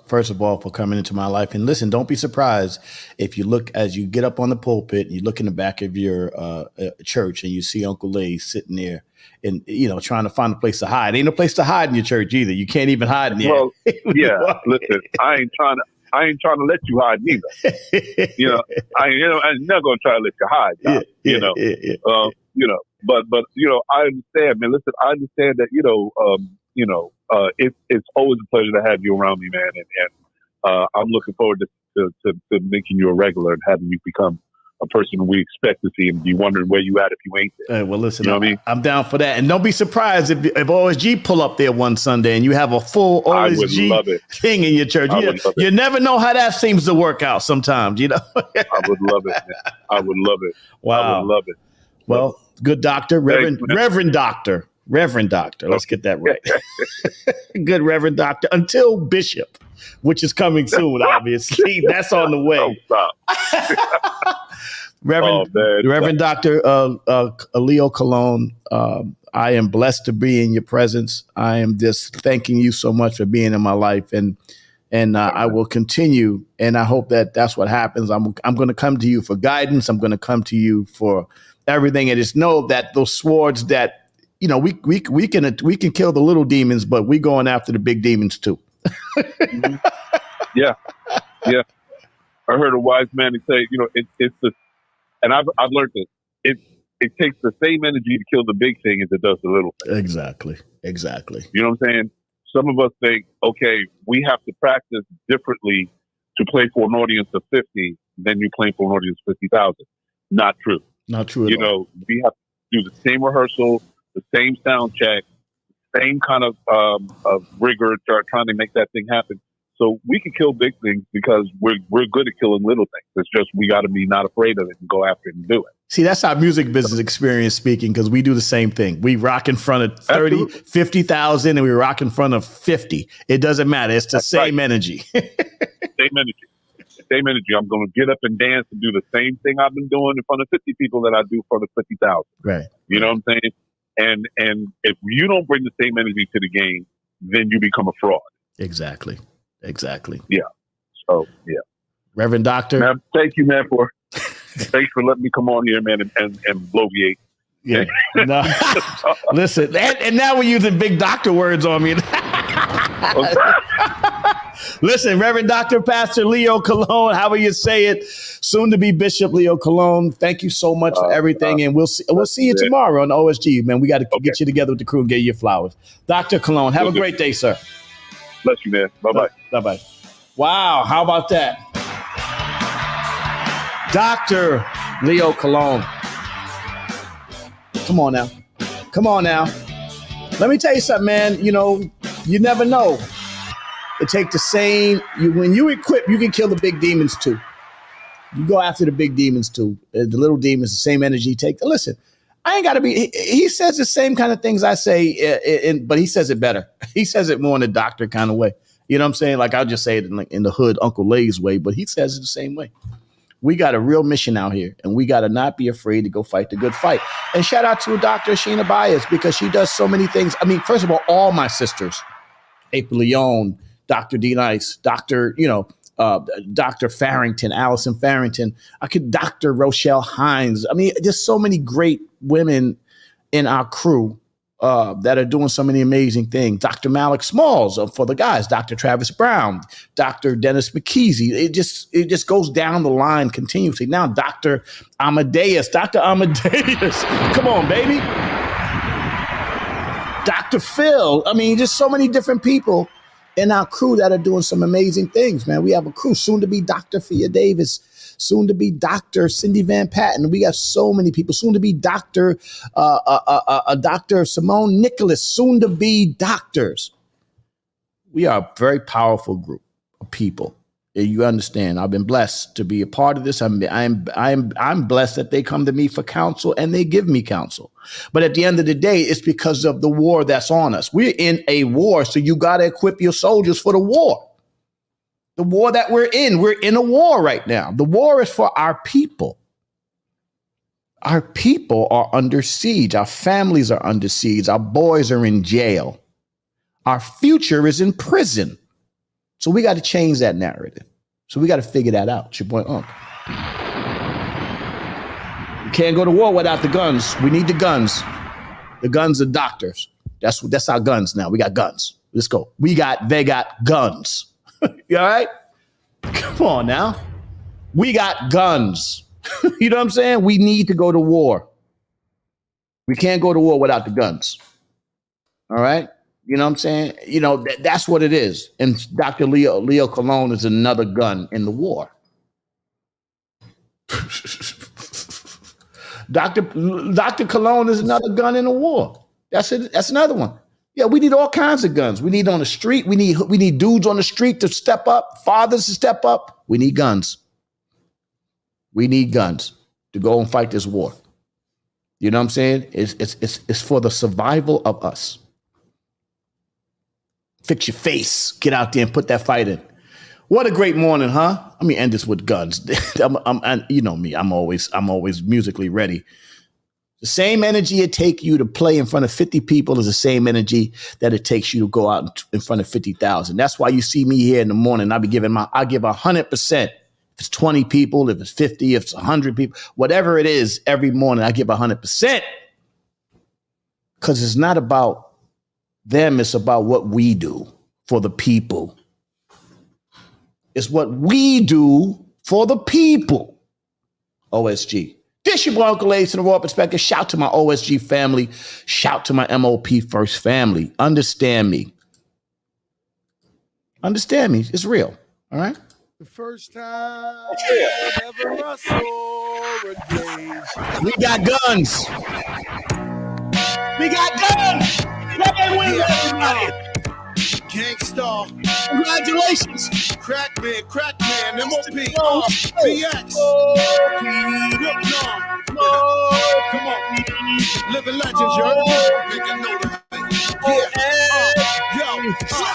first of all, for coming into my life. And listen, don't be surprised if you look as you get up on the pulpit and you look in the back of your church and you see Uncle Lay sitting there and, trying to find a place to hide. Ain't no place to hide in your church either. You can't even hide in there. Well, yeah, listen, I ain't trying to let you hide neither. I'm not going to try to let you hide. But I understand, man. Listen, I understand that, it's always a pleasure to have you around me, man. And I'm looking forward to making you a regular and having you become a person we expect to see and be wondering where you at if you ain't there. Well, listen, you know what I mean? I'm down for that. And don't be surprised if OSG pull up there one Sunday and you have a full OSG thing in your church. You never know how that seems to work out sometimes, I would love it, man. I would love it. Wow. I would love it. Well, good doctor, Reverend Doctor. Let's get that right. Good Reverend Doctor until Bishop. which is coming soon, obviously. That's on the way. Stop. Reverend Dr. Leo Colon, I am blessed to be in your presence. I am just thanking you so much for being in my life, and I will continue. And I hope that that's what happens. I'm going to come to you for guidance. I'm going to come to you for everything, and just know that those swords that we can kill the little demons, but we going after the big demons too. Mm-hmm. Yeah. I heard a wise man say, it's the. And I've learned this. It takes the same energy to kill the big thing as it does the little thing. Exactly. You know what I'm saying? Some of us think, okay, we have to practice differently to play for an audience of 50 than you play for an audience of 50,000. Not true. Not true at all. We have to do the same rehearsal, the same sound check, same kind of rigor trying to make that thing happen. So we can kill big things because we're good at killing little things. It's just we got to be not afraid of it and go after it and do it. See, that's our music business experience speaking, because we do the same thing. We rock in front of 30, 50,000, and we rock in front of 50. It doesn't matter. It's the same energy. Same energy. I'm going to get up and dance and do the same thing I've been doing in front of 50 people that I do in front of 50,000. Right. You know what I'm saying? And if you don't bring the same energy to the game, then you become a fraud. Exactly. Yeah. So, yeah. Reverend Doctor. Man, thank you, man, thanks for letting me come on here, man, and bloviate. Yeah. No. Listen, and now we're using big doctor words on me. Listen, Reverend Dr. Pastor Leo Colon, however you say it, soon to be Bishop Leo Colon. Thank you so much for everything, and we'll see you tomorrow on OSG, man. We got to get you together with the crew and get you flowers. Dr. Colon, have a great day, sir. Bless you, man. Bye-bye. Bye-bye. Wow, how about that? Dr. Leo Colon. Come on now. Let me tell you something, man. You never know. It takes the same. When you equip, you can kill the big demons too. You go after the big demons too. The little demons, the same energy you take. Listen, I ain't got to be. He says the same kind of things I say, but he says it better. He says it more in a doctor kind of way. You know what I'm saying? Like I'll just say it in the hood, Uncle Lay's way, but he says it the same way. We got a real mission out here, and we got to not be afraid to go fight the good fight. And shout out to Dr. Sheena Bias, because she does so many things. I mean, first of all my sisters, April Leon, Dr. D. Nice, Dr. Farrington, Allison Farrington, Dr. Rochelle Hines. I mean, there's so many great women in our crew that are doing so many amazing things. Dr. Malik Smalls for the guys, Dr. Travis Brown, Dr. Dennis McKeezy. It just goes down the line continuously. Now, Dr. Amadeus. Come on, baby. Dr. Phil. I mean, just so many different people in our crew that are doing some amazing things, man. We have a crew, soon to be Dr. Fia Davis, soon to be Dr. Cindy Van Patten. We got so many people, soon to be Dr. Simone Nicholas, soon to be doctors. We are a very powerful group of people. You understand? I've been blessed to be a part of this. I'm blessed that they come to me for counsel and they give me counsel. But at the end of the day, it's because of the war that's on us. We're in a war, so you got to equip your soldiers for the war. The war that we're in a war right now. The war is for our people. Our people are under siege. Our families are under siege. Our boys are in jail. Our future is in prison. So we got to change that narrative. So we got to figure that out. It's your boy, Unc. You can't go to war without the guns. We need the guns. The guns are doctors. That's our guns now. We got guns. Let's go. They got guns. You all right? Come on now. We got guns. You know what I'm saying? We need to go to war. We can't go to war without the guns. All right? You know what I'm saying? That's what it is. And Dr. Leo Colon is another gun in the war. Dr. Colon is another gun in the war. That's it. That's another one. Yeah, we need all kinds of guns. We need on the street. We need dudes on the street to step up, fathers to step up. We need guns. We need guns to go and fight this war. You know what I'm saying? It's for the survival of us. Fix your face. Get out there and put that fight in. What a great morning, huh? Let me end this with guns. You know me. I'm always musically ready. The same energy it takes you to play in front of 50 people is the same energy that it takes you to go out in front of 50,000. That's why you see me here in the morning. I give 100%. If it's 20 people, if it's 50, if it's 100 people, whatever it is, every morning I give 100%. Because it's not about them. It's about what we do for the people. It's what we do for the people. OSG. This your boy Uncle Ace and the Raw Perspective. Shout to my OSG family. Shout to my MOP First family. Understand me. Understand me. It's real. All right? The first time ever I saw a gauge. We got guns. We got guns. Everybody. Gangstar. Congratulations. Crackman, MOP, BX. Come on. Living legends, you heard me? Make a note of it.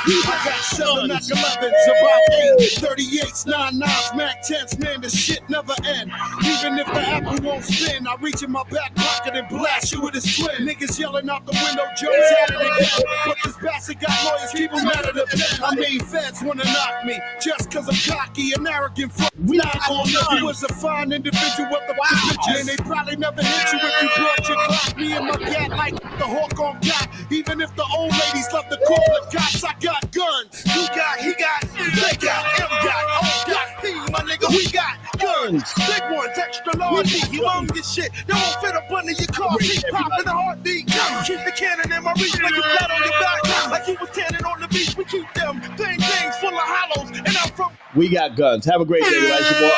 I got 7 Mac 11s, about 8 38s, 99s, Mac 10s, man, the shit never end. Even if the apple won't spin, I reach in my back pocket and blast you with his twin. Niggas yelling out the window, Joe's at it again. But this bastard got lawyers, keep him out of the pen. I mean, feds wanna knock me just cause I'm cocky and arrogant. Not on me. You was a fine individual with the position, and they probably never hit you if you brought your clock. Me and my cat like the hawk on God. Even if the old ladies love to call the cops, I got guns. You got, he got, they got, M got, O got, he, my nigga, we got guns. Big ones, extra large, humongous shit. They won't fit up under your car. Keep popping a heartbeat. Keep the cannon in my reach, make you flat on your back. Like you was tanning on the beach. We keep them things full of hollows. And I'm from. We got guns. Have a great day, guys. Your boy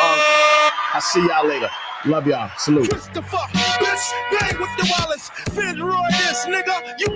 I'll see y'all later. Love y'all. Salute. Christopher, bitch, bang with the Wallace. Finn Roy, this nigga. You